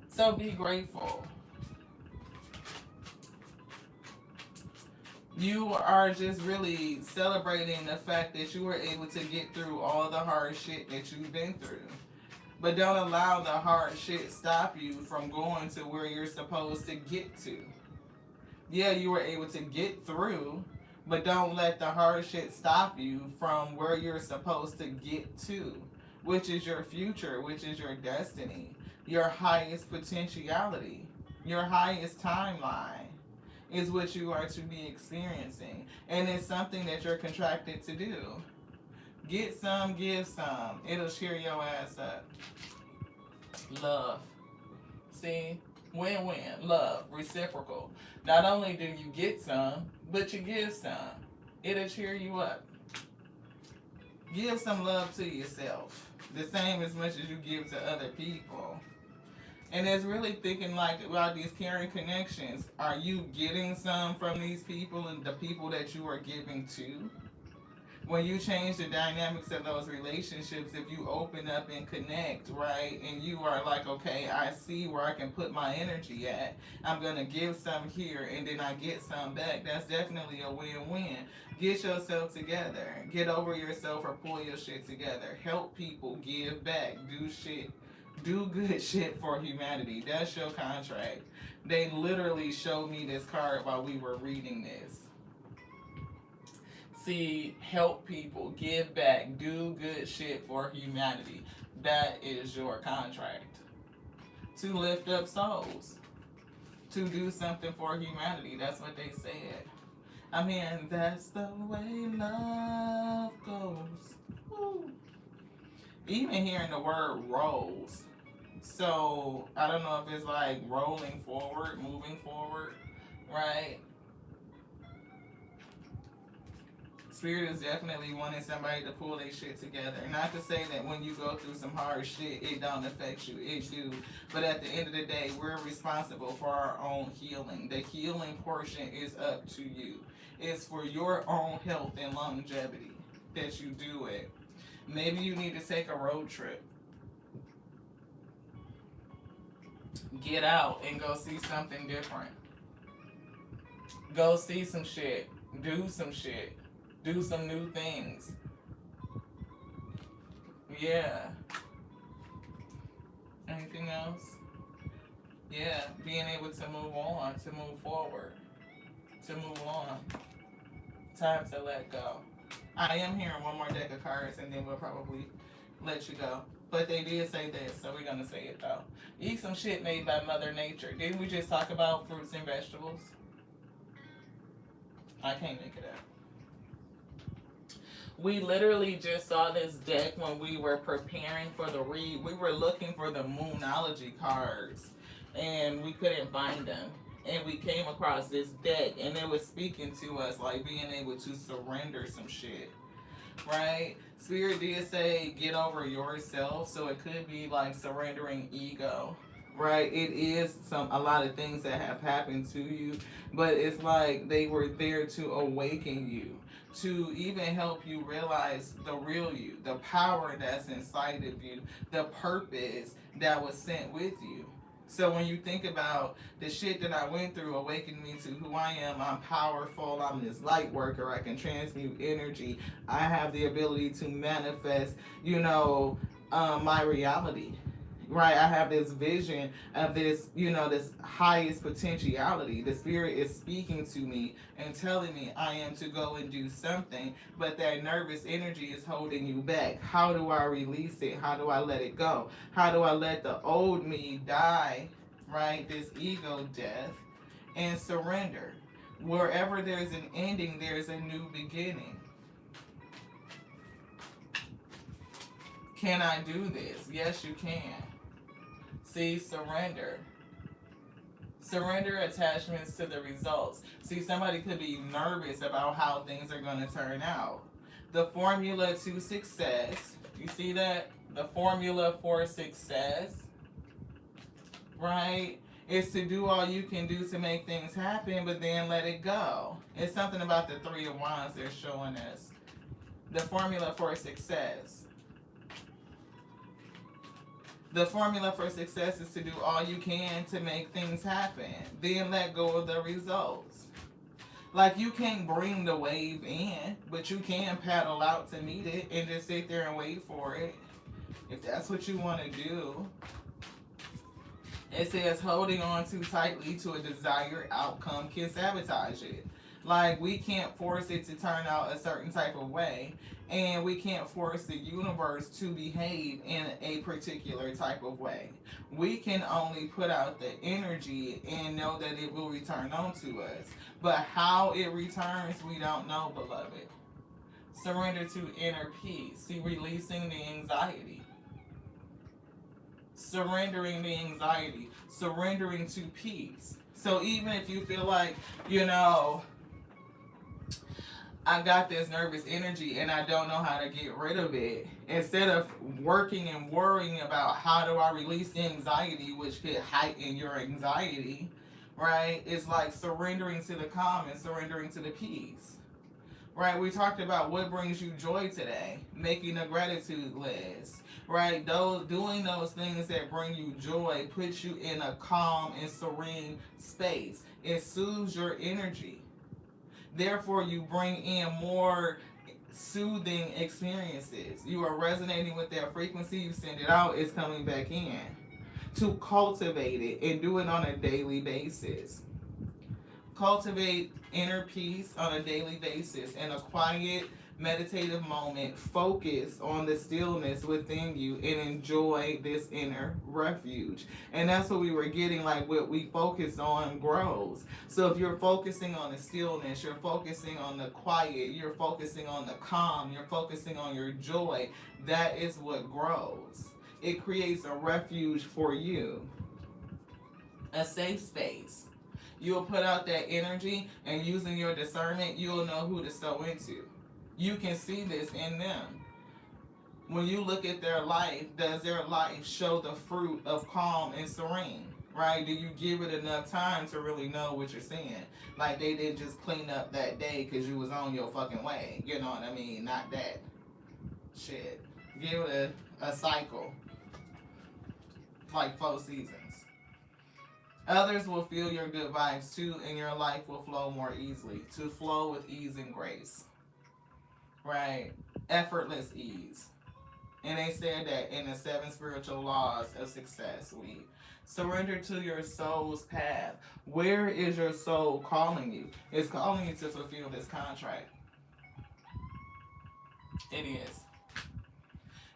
So be grateful. You are just really celebrating the fact that you were able to get through all the hard shit that you've been through. But don't allow the hard shit stop you from going to where you're supposed to get to. Yeah, you were able to get through, but don't let the hard shit stop you from where you're supposed to get to, which is your future, which is your destiny, your highest potentiality, your highest timeline is what you are to be experiencing. And it's something that you're contracted to do. Get some, give some. It'll cheer your ass up. Love. See? Win-win. Love. Reciprocal. Not only do you get some, but you give some. It'll cheer you up. Give some love to yourself. The same as much as you give to other people. And it's really thinking like about these caring connections. Are you getting some from these people and the people that you are giving to? When you change the dynamics of those relationships, if you open up and connect, right, and you are like, okay, I see where I can put my energy at. I'm going to give some here and then I get some back. That's definitely a win-win. Get yourself together. Get over yourself or pull your shit together. Help people. Give back. Do shit. Do good shit for humanity. That's your contract. They literally showed me this card while we were reading this. See, help people, give back, do good shit for humanity. That is your contract. To lift up souls. To do something for humanity. That's what they said. I mean, that's the way love goes. Woo. Even hearing the word rolls. So, I don't know if it's like rolling forward, moving forward, right? Spirit is definitely wanting somebody to pull their shit together. Not to say that when you go through some hard shit, it don't affect you. It do. But at the end of the day, we're responsible for our own healing. The healing portion is up to you. It's for your own health and longevity that you do it. Maybe you need to take a road trip. Get out and go see something different. Go see some shit. Do some shit. Do some new things. Yeah. Anything else? Yeah, being able to move on, to move forward, to move on. Time to let go. I am hearing one more deck of cards and then we'll probably let you go. But they did say this, so we're gonna say it though. Eat some shit made by Mother Nature. Didn't we just talk about fruits and vegetables? I can't make it up. We literally just saw this deck when we were preparing for the read. We were looking for the Moonology cards and we couldn't find them. And we came across this deck and it was speaking to us like being able to surrender some shit. Right? Spirit did say get over yourself, so it could be like surrendering ego. Right? It is a lot of things that have happened to you, but it's like they were there to awaken you, to even help you realize the real you, the power that's inside of you, the purpose that was sent with you. So when you think about the shit that I went through, awakened me to who I am, I'm powerful, I'm this light worker, I can transmute energy, I have the ability to manifest, my reality. Right, I have this vision of this, this highest potentiality. The spirit is speaking to me and telling me I am to go and do something, but that nervous energy is holding you back. How do I release it? How do I let it go? How do I let the old me die, right? This ego death, and surrender. Wherever there's an ending, there's a new beginning. Can I do this? Yes, you can. See, surrender. Surrender attachments to the results. See, somebody could be nervous about how things are going to turn out. The formula to success, you see that? The formula for success, right? Is to do all you can do to make things happen, but then let it go. It's something about the Three of Wands they're showing us. The formula for success. The formula for success is to do all you can to make things happen. Then let go of the results. Like, you can't bring the wave in, but you can paddle out to meet it and just sit there and wait for it. If that's what you want to do. It says holding on too tightly to a desired outcome can sabotage it. Like, we can't force it to turn out a certain type of way. And we can't force the universe to behave in a particular type of way. We can only put out the energy and know that it will return onto us. But how it returns, we don't know, beloved. Surrender to inner peace. See, releasing the anxiety. Surrendering the anxiety. Surrendering to peace. So even if you feel like, I got this nervous energy and I don't know how to get rid of it. Instead of working and worrying about how do I release the anxiety, which could heighten your anxiety, right? It's like surrendering to the calm and surrendering to the peace. Right? We talked about what brings you joy today. Making a gratitude list. Right? Doing those things that bring you joy puts you in a calm and serene space. It soothes your energy. Therefore, you bring in more soothing experiences. You are resonating with that frequency. You send it out, it's coming back in. To cultivate it and do it on a daily basis. Cultivate inner peace on a daily basis in a quiet, meditative moment. Focus on the stillness within you and enjoy this inner refuge. And that's what we were getting, like what we focus on grows. So if you're focusing on the stillness, you're focusing on the quiet, you're focusing on the calm, you're focusing on your joy, that is what grows. It creates a refuge for you. A safe space. You'll put out that energy, and using your discernment, you'll know who to sow into. You can see this in them. When you look at their life, does their life show the fruit of calm and serene? Right? Do you give it enough time to really know what you're seeing? Like, they didn't just clean up that day because you was on your fucking way. You know what I mean? Not that. Shit. Give it a cycle. Like 4 seasons. Others will feel your good vibes too, and your life will flow more easily. To flow with ease and grace. Right? Effortless ease. And they said that in the 7 spiritual laws of success, we surrender to your soul's path. Where is your soul calling you? It's calling you to fulfill this contract. It is.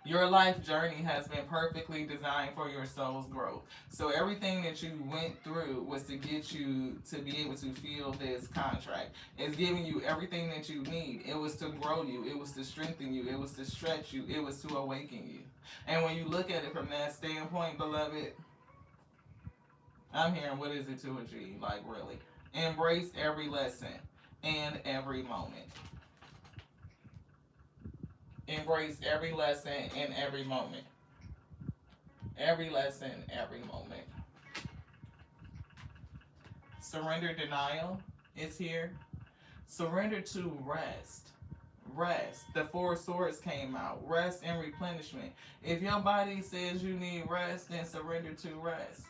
Your life journey has been perfectly designed for your soul's growth. So everything that you went through was to get you to be able to feel this contract. It's giving you everything that you need. It was to grow you. It was to strengthen you. It was to stretch you. It was to awaken you. And when you look at it from that standpoint, beloved, I'm hearing what is it to achieve? Like really. Embrace every lesson and every moment. Embrace every lesson in every moment. Every lesson, every moment. Surrender denial is here. Surrender to rest. Rest. The Four Swords came out. Rest and replenishment. If your body says you need rest, then surrender to rest.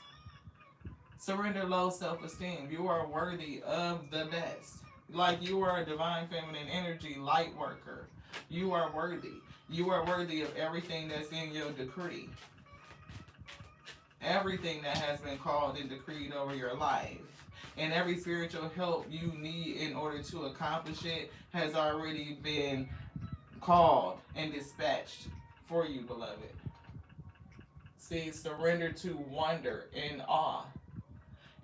Surrender low self-esteem. You are worthy of the best. Like you are a divine feminine energy light worker. You are worthy. You are worthy of everything that's in your decree. Everything that has been called and decreed over your life. And every spiritual help you need in order to accomplish it has already been called and dispatched for you, beloved. See, surrender to wonder and awe.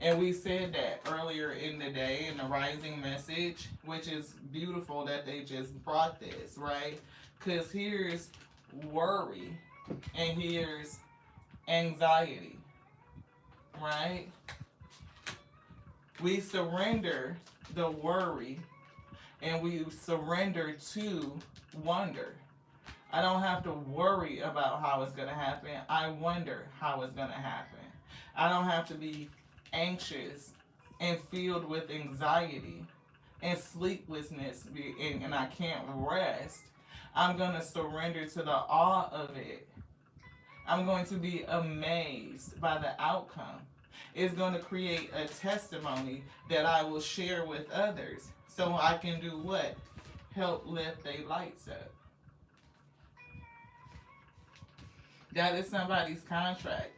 And we said that earlier in the day in the rising message, which is beautiful that they just brought this, right? Because here's worry and here's anxiety, right? We surrender the worry and we surrender to wonder. I don't have to worry about how it's going to happen. I wonder how it's going to happen. I don't have to be anxious and filled with anxiety and sleeplessness and I can't rest. I'm going to surrender to the awe of it. I'm going to be amazed by the outcome. It's going to create a testimony that I will share with others so I can do what? Help lift their lights up. That is somebody's contract.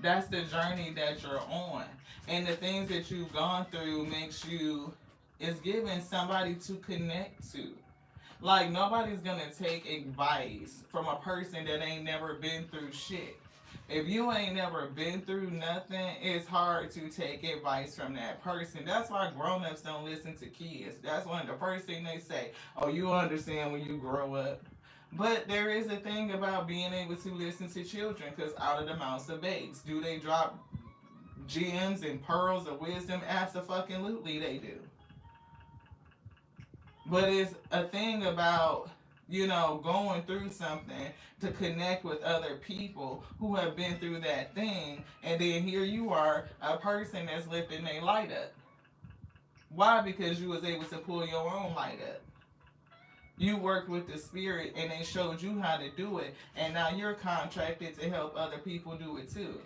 That's the journey that you're on. And the things that you've gone through is giving somebody to connect to. Like, nobody's going to take advice from a person that ain't never been through shit. If you ain't never been through nothing, it's hard to take advice from that person. That's why grown-ups don't listen to kids. That's one of the first things they say. Oh, you'll understand when you grow up. But there is a thing about being able to listen to children, because out of the mouths of babes, do they drop gems and pearls of wisdom? Absolutely they do. But it's a thing about, going through something to connect with other people who have been through that thing, and then here you are, a person that's lifting their light up. Why? Because you was able to pull your own light up. You worked with the spirit and they showed you how to do it, and now you're contracted to help other people do it too.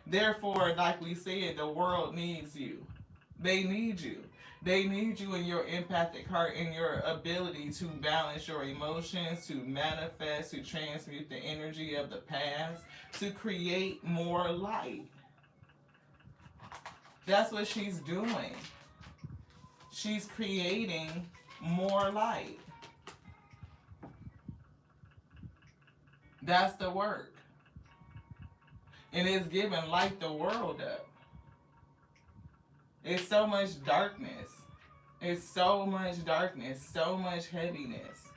Therefore, like we said, the world needs you. They need you. They need you in your empathic heart and your ability to balance your emotions, to manifest, to transmute the energy of the past, to create more light. That's what she's doing. She's creating more light. That's the work. And it's giving light the world up. It's so much darkness. It's so much darkness, so much heaviness.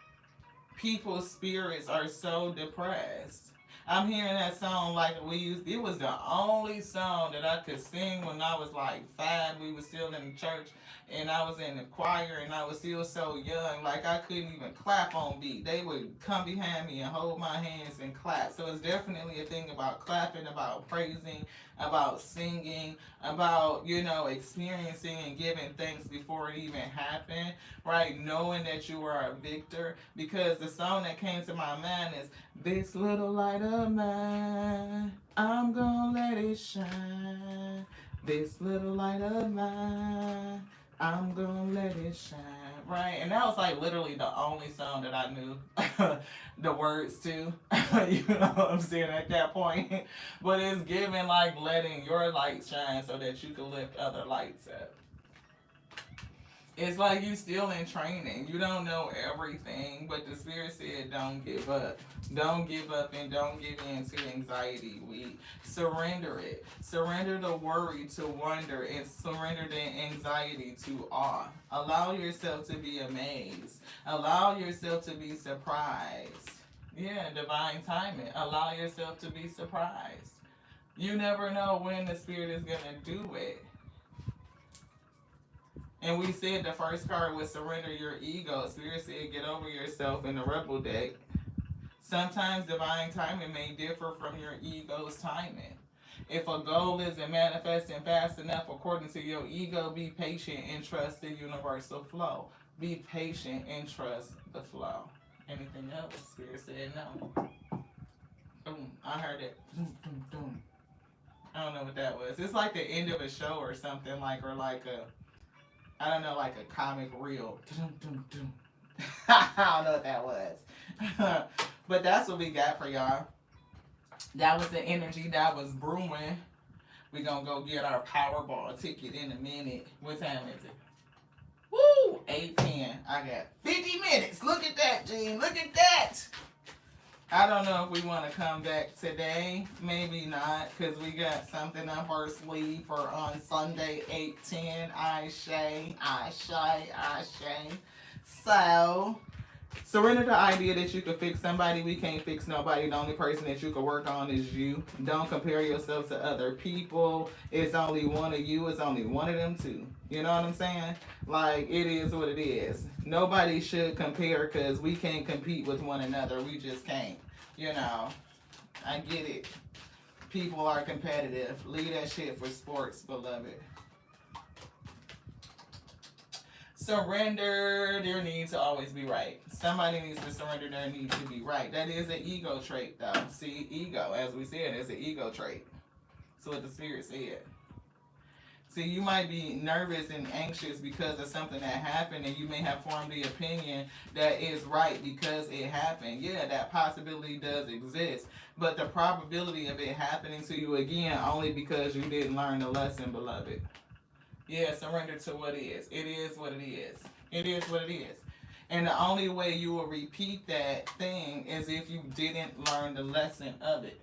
People's spirits are so depressed. I'm hearing that song like it was the only song that I could sing when I was like 5. We were still in the church and I was in the choir and I was still so young, like I couldn't even clap on beat. They would come behind me and hold my hands and clap. So it's definitely a thing about clapping, about praising, about singing, about, experiencing and giving thanks before it even happened, right? Knowing that you are a victor, because the song that came to my mind is, this little light of mine, I'm gonna let it shine. This little light of mine, I'm gonna let it shine, right? And that was like literally the only song that I knew the words to, you know what I'm saying, at that point. But it's giving like letting your light shine so that you can lift other lights up. It's like you still in training. You don't know everything, but the spirit said don't give up. Don't give up and don't give in to anxiety. We surrender it. Surrender the worry to wonder and surrender the anxiety to awe. Allow yourself to be amazed. Allow yourself to be surprised. Yeah, divine timing. Allow yourself to be surprised. You never know when the spirit is going to do it. And we said the first card was surrender your ego. Spirit said get over yourself in the rebel deck. Sometimes divine timing may differ from your ego's timing. If a goal isn't manifesting fast enough according to your ego, be patient and trust the universal flow. Be patient and trust the flow. Anything else? Spirit said no. Boom. I heard it. Boom, boom, boom. I don't know what that was. It's like the end of a show or something, like, or like a, I don't know, like a comic reel. I don't know what that was. But that's what we got for y'all. That was the energy that was brewing. We gonna go get our Powerball ticket in a minute. What time is it? Woo! 8:10. I got 50 minutes. Look at that, Gene. Look at that. I don't know if we want to come back today. Maybe not, because we got something up our sleeve for on Sunday, 8:10. I shay. So, surrender the idea that you can fix somebody. We can't fix nobody. The only person that you can work on is you. Don't compare yourself to other people. It's only one of you. It's only one of them too. You know what I'm saying? Like, it is what it is. Nobody should compare because we can't compete with one another. We just can't. You know, I get it. People are competitive. Leave that shit for sports, beloved. Surrender their need to always be right. Somebody needs to surrender their need to be right. That is an ego trait, though. See, ego, as we said, is an ego trait. That's what the spirit said. See, you might be nervous and anxious because of something that happened, and you may have formed the opinion that is right because it happened. Yeah, that possibility does exist. But the probability of it happening to you again only because you didn't learn the lesson, beloved. Yeah, surrender to what is. It is what it is. It is what it is. And the only way you will repeat that thing is if you didn't learn the lesson of it.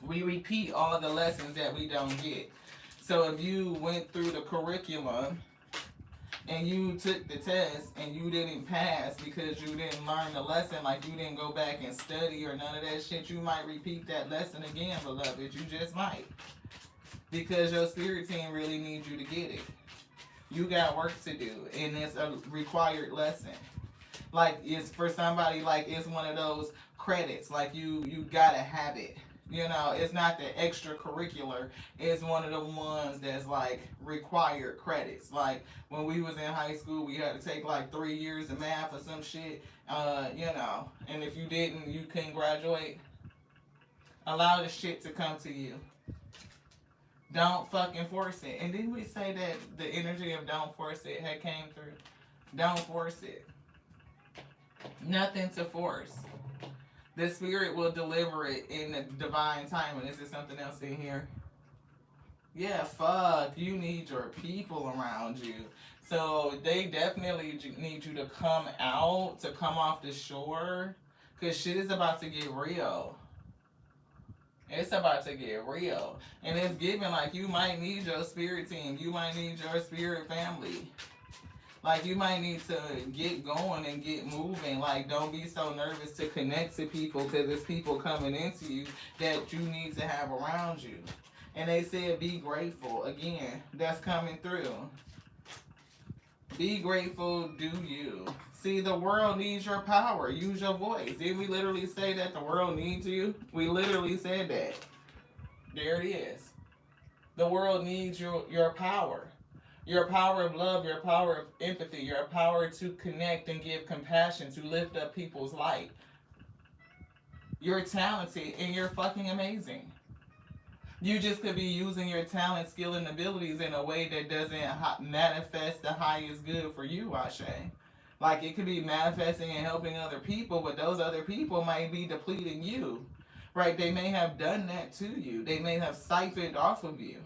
We repeat all the lessons that we don't get. So if you went through the curriculum and you took the test and you didn't pass because you didn't learn the lesson, like you didn't go back and study or none of that shit, you might repeat that lesson again, beloved. You just might. Because your spirit team really needs you to get it. You got work to do, and it's a required lesson. Like, it's for somebody, like it's one of those credits. Like you gotta have it. You know, it's not the extracurricular. It's one of the ones that's like required credits. Like when we was in high school, we had to take like 3 years of math or some shit. You know, and if you didn't, you couldn't graduate. Allow the shit to come to you. Don't fucking force it. And didn't we say that the energy of don't force it had came through? Don't force it. Nothing to force. The spirit will deliver it in the divine timing. Is there something else in here? Yeah, fuck. You need your people around you. So they definitely need you to come out, to come off the shore. Because shit is about to get real. It's about to get real. And it's giving like you might need your spirit team. You might need your spirit family. Like you might need to get going and get moving. Like don't be so nervous to connect to people because there's people coming into you that you need to have around you. And they said be grateful. Again, that's coming through. Be grateful, do you. See, the world needs your power. Use your voice. Didn't we literally say that the world needs you? We literally said that. There it is. The world needs your power. Your power of love, your power of empathy, your power to connect and give compassion, to lift up people's light. You're talented and you're fucking amazing. You just could be using your talent, skill, and abilities in a way that doesn't manifest the highest good for you, Ashe. Like it could be manifesting and helping other people, but those other people might be depleting you. Right? They may have done that to you. They may have siphoned off of you.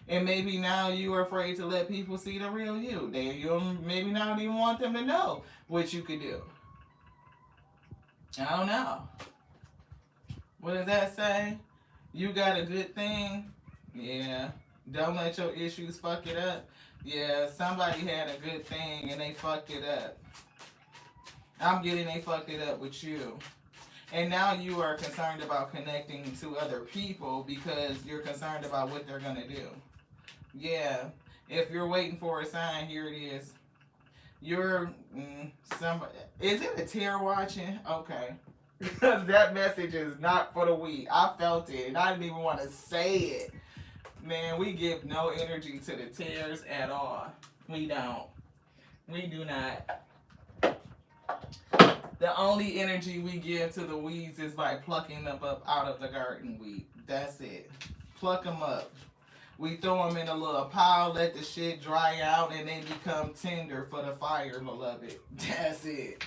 And maybe now you are afraid to let people see the real you. You maybe not even want them to know what you could do. I don't know. What does that say? You got a good thing? Yeah. Don't let your issues fuck it up. Yeah, somebody had a good thing and they fucked it up. I'm getting they fucked it up with you. And now you are concerned about connecting to other people because you're concerned about what they're going to do. Yeah. If you're waiting for a sign, here it is. You're somebody. Is it a tear watching? Okay. Because that message is not for the weak. I felt it and I didn't even want to say it. Man, we give no energy to the tears at all. We don't. We do not. The only energy we give to the weeds is by plucking them up out of the garden weed. That's it. Pluck them up. We throw them in a little pile, let the shit dry out, and they become tinder for the fire, beloved. That's it.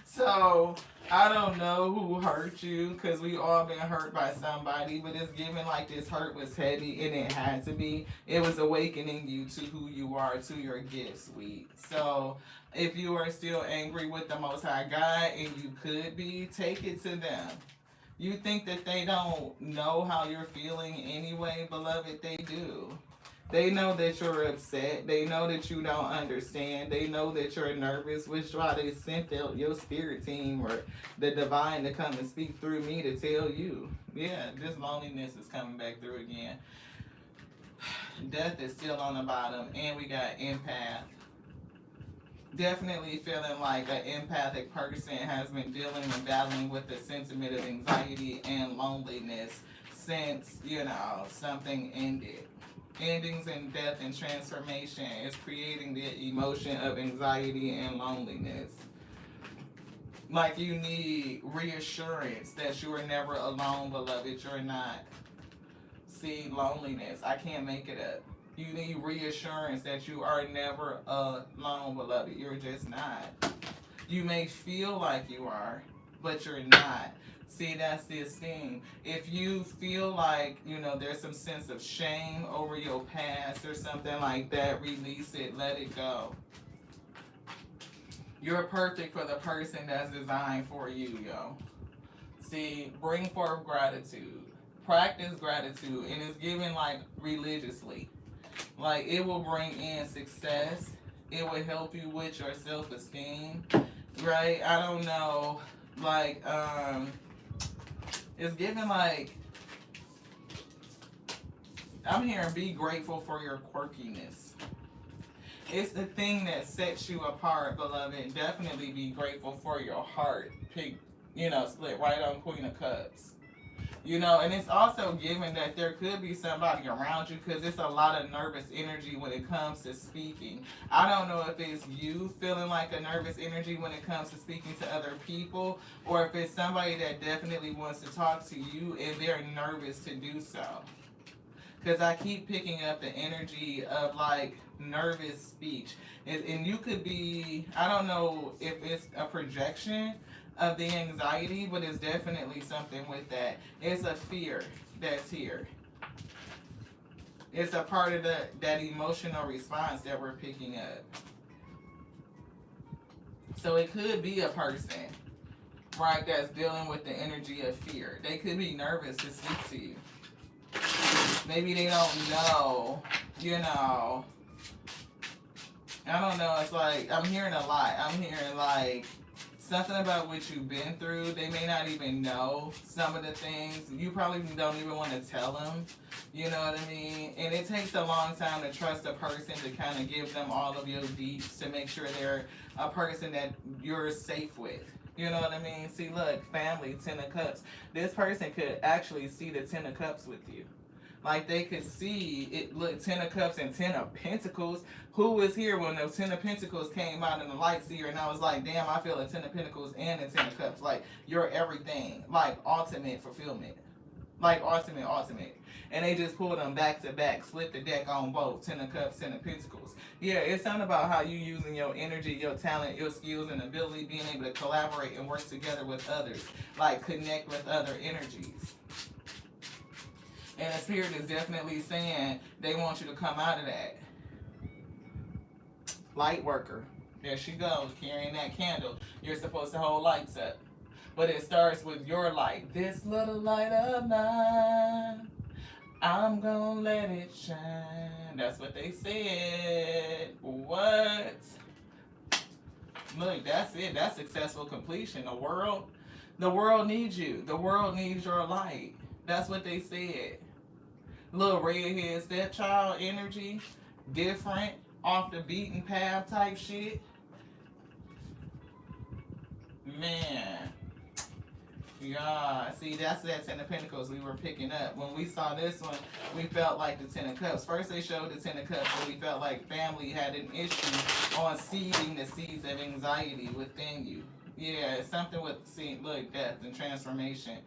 So, I don't know who hurt you, because we all been hurt by somebody, but it's given like this hurt was heavy, and it had to be. It was awakening you to who you are, to your gifts, sweet. So, if you are still angry with the Most High God, and you could be, take it to them. You think that they don't know how you're feeling anyway, beloved? They do. They know that you're upset. They know that you don't understand. They know that you're nervous, which is why they sent out your spirit team or the divine to come and speak through me to tell you. Yeah, this loneliness is coming back through again. Death is still on the bottom, and we got empath. Definitely feeling like an empathic person has been dealing and battling with the sentiment of anxiety and loneliness since, something ended. Endings and death and transformation is creating the emotion of anxiety and loneliness. Like you need reassurance that you are never alone, beloved. You're not. See, loneliness. I can't make it up. You need reassurance that you are never alone, beloved. You're just not. You may feel like you are, but you're not. See, that's the esteem. If you feel like, there's some sense of shame over your past or something like that, release it, let it go. You're perfect for the person that's designed for you, yo. See, bring forth gratitude. Practice gratitude, and it's given like religiously. Like, it will bring in success. It will help you with your self-esteem, right? I don't know. Like, it's given like, I'm hearing be grateful for your quirkiness. It's the thing that sets you apart, beloved. Definitely be grateful for your heart. Split right on Queen of Cups. And it's also given that there could be somebody around you because it's a lot of nervous energy when it comes to speaking. I don't know if it's you feeling like a nervous energy when it comes to speaking to other people, or if it's somebody that definitely wants to talk to you and they're nervous to do so. Because I keep picking up the energy of like nervous speech. And you could be, I don't know if it's a projection of the anxiety, but it's definitely something with that. It's a fear that's here. It's a part of that emotional response that we're picking up. So it could be a person, right, that's dealing with the energy of fear. They could be nervous to speak to you. Maybe they don't know, I don't know. It's like, I'm hearing a lot. I'm hearing like, something about what you've been through. They may not even know some of the things. You probably don't even want to tell them. You know what I mean? And it takes a long time to trust a person to kind of give them all of your deets to make sure they're a person that you're safe with. You know what I mean? See, look, family, 10 of Cups. This person could actually see the 10 of Cups with you. Like they could see it, look, 10 of Cups and 10 of Pentacles. Who was here when the 10 of Pentacles came out in the light seer? And I was like, damn, I feel a 10 of Pentacles and a 10 of Cups. Like, you're everything. Like, ultimate fulfillment. Like, ultimate. And they just pulled them back to back. Split the deck on both. 10 of Cups, 10 of Pentacles. Yeah, it's something about how you using your energy, your talent, your skills, and ability, being able to collaborate and work together with others. Like, connect with other energies. And the spirit is definitely saying they want you to come out of that. Light worker. There she goes, carrying that candle. You're supposed to hold lights up. But it starts with your light. This little light of mine, I'm gonna let it shine. That's what they said. What? Look, that's it. That's successful completion. The world needs you. The world needs your light. That's what they said. Little redhead stepchild energy, different, off the beaten path type shit. Man. Yeah, see, that's that Ten of Pentacles we were picking up. When we saw this one, we felt like the Ten of Cups. First they showed the Ten of Cups, and we felt like family had an issue on seeding the seeds of anxiety within you. Yeah, it's something with, see, look, death and transformation.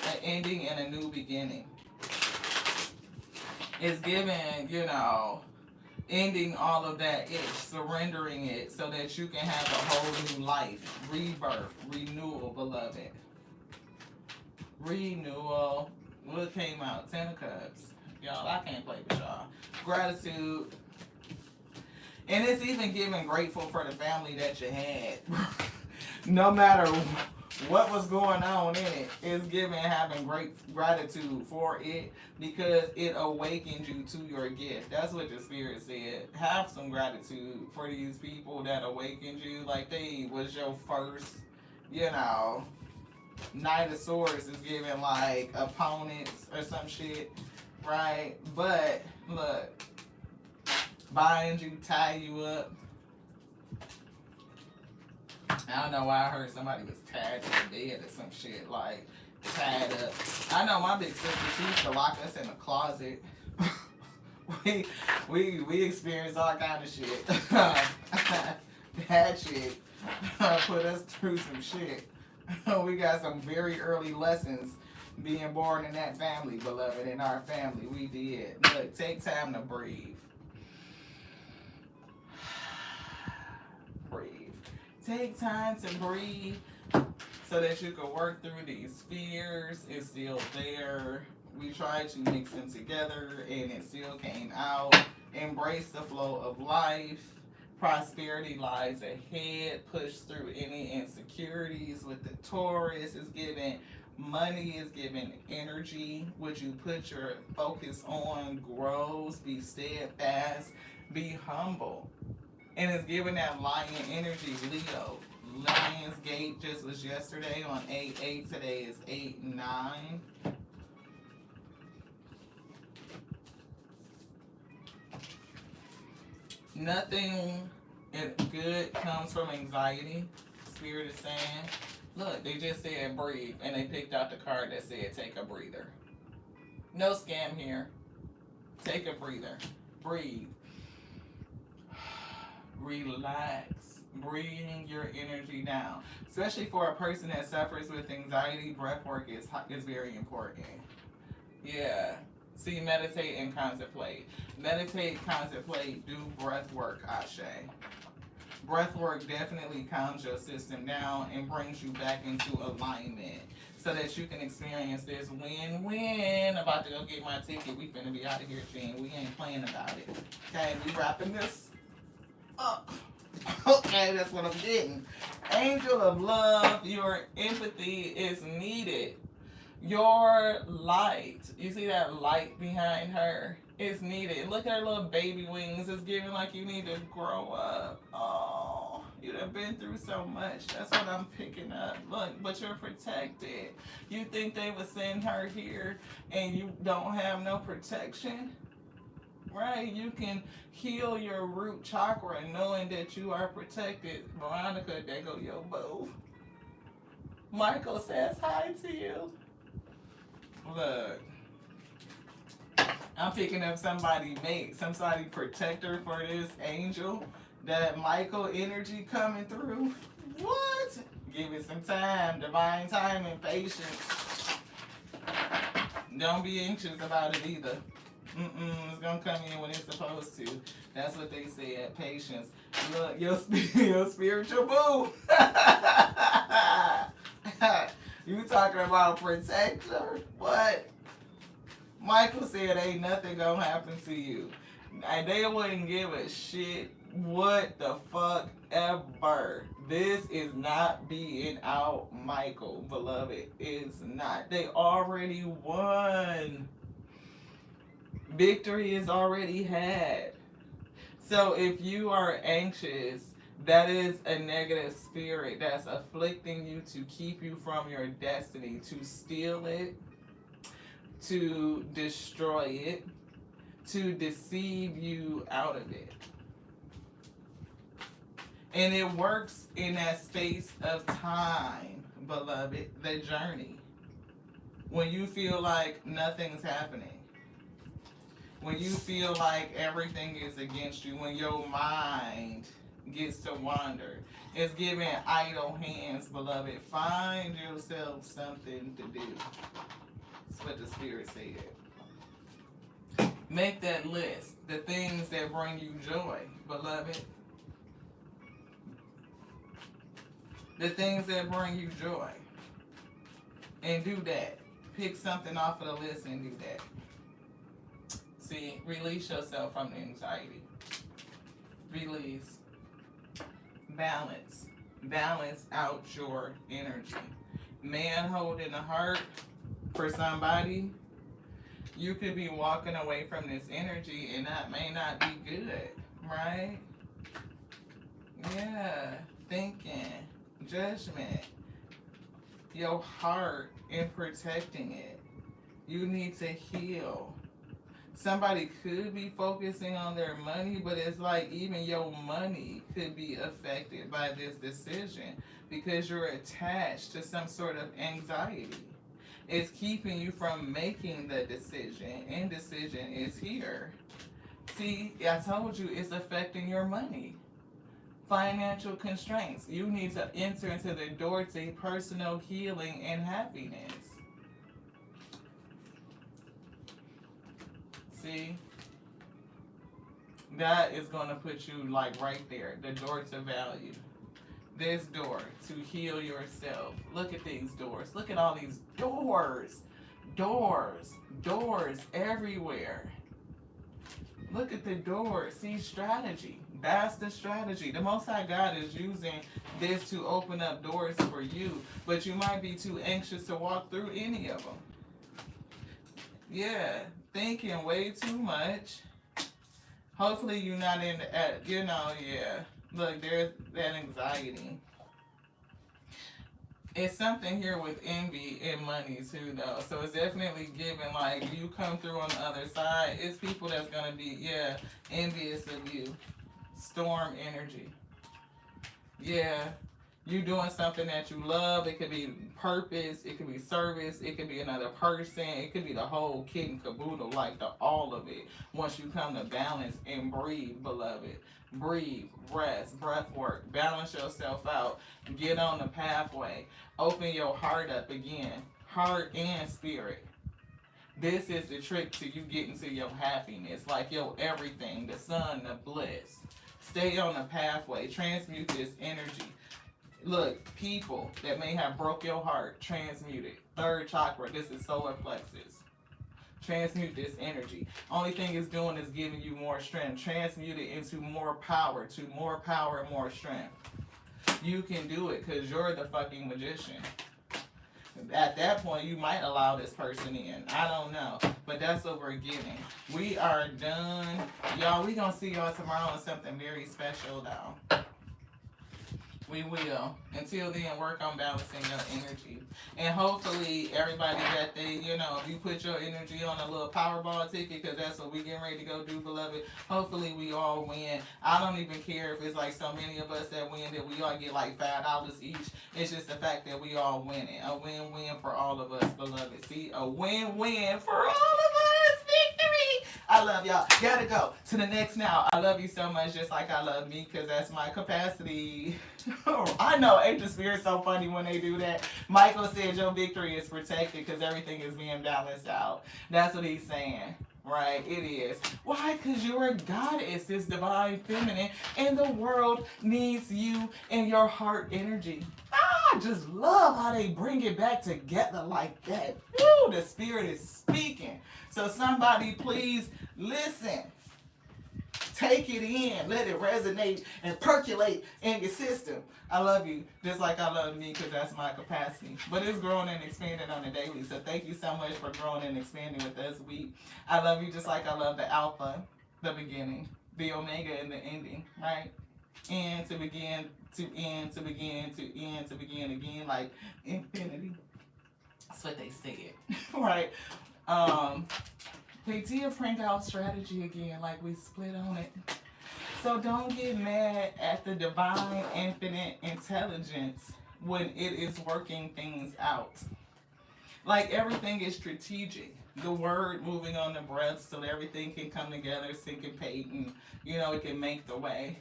An ending and a new beginning. It's given, you know, ending all of that itch, surrendering it so that you can have a whole new life, rebirth, renewal, beloved. Renewal. What came out? Ten of Cups. Y'all, I can't play with y'all. Gratitude. And it's even giving grateful for the family that you had. No matter what was going on in it, it's giving having great gratitude for it because it awakened you to your gift. That's what the spirit said. Have some gratitude for these people that awakened you. Like they was your first, you know. Knight of Swords is giving like opponents or some shit, right? But look, bind you, tie you up. I don't know why I heard somebody was tied to the bed or some shit, like tied up. I know my big sister, she used to lock us in a closet. we experienced all kind of shit. That shit put us through some shit. We got some very early lessons being born in that family, beloved. In our family, we did. Look, take time to breathe. Breathe. Take time to breathe so that you can work through these fears. It's still there. We tried to mix them together and it still came out. Embrace the flow of life. Prosperity lies ahead. Push through any insecurities with the Taurus. Is giving money, is giving energy. What you put your focus on grows. Be steadfast. Be humble. And it's giving that lion energy, Leo. Lion's Gate just was yesterday on 8-8. Today is 8-9. Nothing good comes from anxiety. Spirit is saying, look, they just said breathe, and they picked out the card that said take a breather. No scam here. Take a breather. Breathe. Relax. Bring your energy down. Especially for a person that suffers with anxiety, breath work is very important. Yeah. See, meditate and contemplate. Meditate, contemplate, do breath work, Ashe. Breath work definitely calms your system down and brings you back into alignment so that you can experience this win-win. About to go get my ticket. We finna be out of here, Gene. We ain't playing about it. Okay, we wrapping this up. Okay, that's what I'm getting. Angel of love, your empathy is needed. Your light, you see that light behind her? It's needed. Look at her little baby wings. It's giving like you need to grow up. Oh, you done been through so much. That's what I'm picking up. Look, but you're protected. You think they would send her here and you don't have no protection? Right? You can heal your root chakra knowing that you are protected. Veronica, there go your boo. Michael says hi to you. Look, I'm picking up somebody mate, somebody protector for this angel. That Michael energy coming through. What? Give it some time, divine time and patience. Don't be anxious about it either. It's gonna come in when it's supposed to. That's what they said. Patience. Look, your spiritual boo. You talking about protector? What? Michael said ain't nothing gonna happen to you. And they wouldn't give a shit what the fuck ever. This is not being out, Michael, beloved. It's not. They already won. Victory is already had. So if you are anxious, that is a negative spirit that's afflicting you to keep you from your destiny, to steal it, to destroy it, to deceive you out of it. And it works in that space of time, beloved, the journey. When you feel like nothing's happening. When you feel like everything is against you. When your mind gets to wander. It's giving idle hands, beloved. Find yourself something to do. That's what the Spirit said. Make that list. The things that bring you joy, beloved. The things that bring you joy. And do that. Pick something off of the list and do that. See, release yourself from the anxiety. Release. Balance. Balance out your energy. Man holding a heart for somebody, you could be walking away from this energy and that may not be good, right? Yeah, thinking, judgment, your heart and protecting it. You need to heal. Somebody could be focusing on their money, but it's like even your money could be affected by this decision because you're attached to some sort of anxiety. It's keeping you from making the decision. Indecision is here. See, I told you it's affecting your money. Financial constraints. You need to enter into the door to personal healing and happiness. See? That is going to put you like right there. The door to value. This door to heal yourself. Look at these doors. Look at all these doors. Doors. Doors everywhere. Look at the doors. See, strategy. That's the strategy. The Most High God is using this to open up doors for you, but you might be too anxious to walk through any of them. Yeah, thinking way too much. Hopefully you're not in the, yeah. Look, there's that anxiety. It's something here with envy and money too, though. So it's definitely giving, like, you come through on the other side. It's people that's going to be, envious of you. Storm energy. Yeah. You doing something that you love. It could be purpose. It could be service. It could be another person. It could be the whole kit and caboodle, like all of it. Once you come to balance and breathe, beloved. Breathe, rest, breath work. Balance yourself out. Get on the pathway. Open your heart up again. Heart and spirit. This is the trick to you getting to your happiness. Like your everything. The sun, the bliss. Stay on the pathway. Transmute this energy. Look, people that may have broke your heart, transmute it. Third chakra, this is solar plexus. Transmute this energy. Only thing it's doing is giving you more strength. Transmute it into more power, and more strength. You can do it because you're the fucking magician. At that point, you might allow this person in. I don't know. But that's what we're getting. We are done. Y'all, we going to see y'all tomorrow on something very special, though. We will. Until then, work on balancing your energy. And hopefully, everybody that if you put your energy on a little Powerball ticket, because that's what we getting ready to go do, beloved. Hopefully, we all win. I don't even care if it's like so many of us that win that we all get like $5 each. It's just the fact that we all win it. A win-win for all of us, beloved. See? A win-win for all of us. Victory! I love y'all. Gotta go to the next now. I love you so much, just like I love me, because that's my capacity. I know, ain't the spirit so funny when they do that? Michael said your victory is protected because everything is being balanced out. That's what he's saying. Right? It is. Why? Because you're a goddess, this divine feminine, and the world needs you and your heart energy. I just love how they bring it back together like that. Woo, the spirit is speaking. So somebody please listen. Take it in. Let it resonate and percolate in your system. I love you just like I love me because that's my capacity. But it's growing and expanding on the daily. So thank you so much for growing and expanding with us. I love you just like I love the alpha, the beginning, the omega, and the ending, right? And to begin, to end, to begin, to end, to begin again, like infinity. That's what they said, right? They did bring out strategy again, like we split on it. So don't get mad at the divine infinite intelligence when it is working things out. Like everything is strategic. The word moving on the breath so that everything can come together, syncopate, and it can make the way.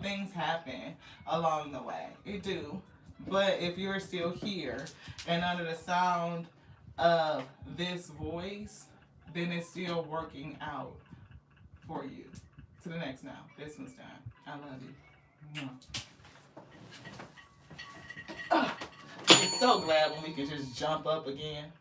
Things happen along the way. It do. But if you're still here and under the sound of this voice, then it's still working out for you. To the next now. This one's done. I love you. I'm so glad when we can just jump up again.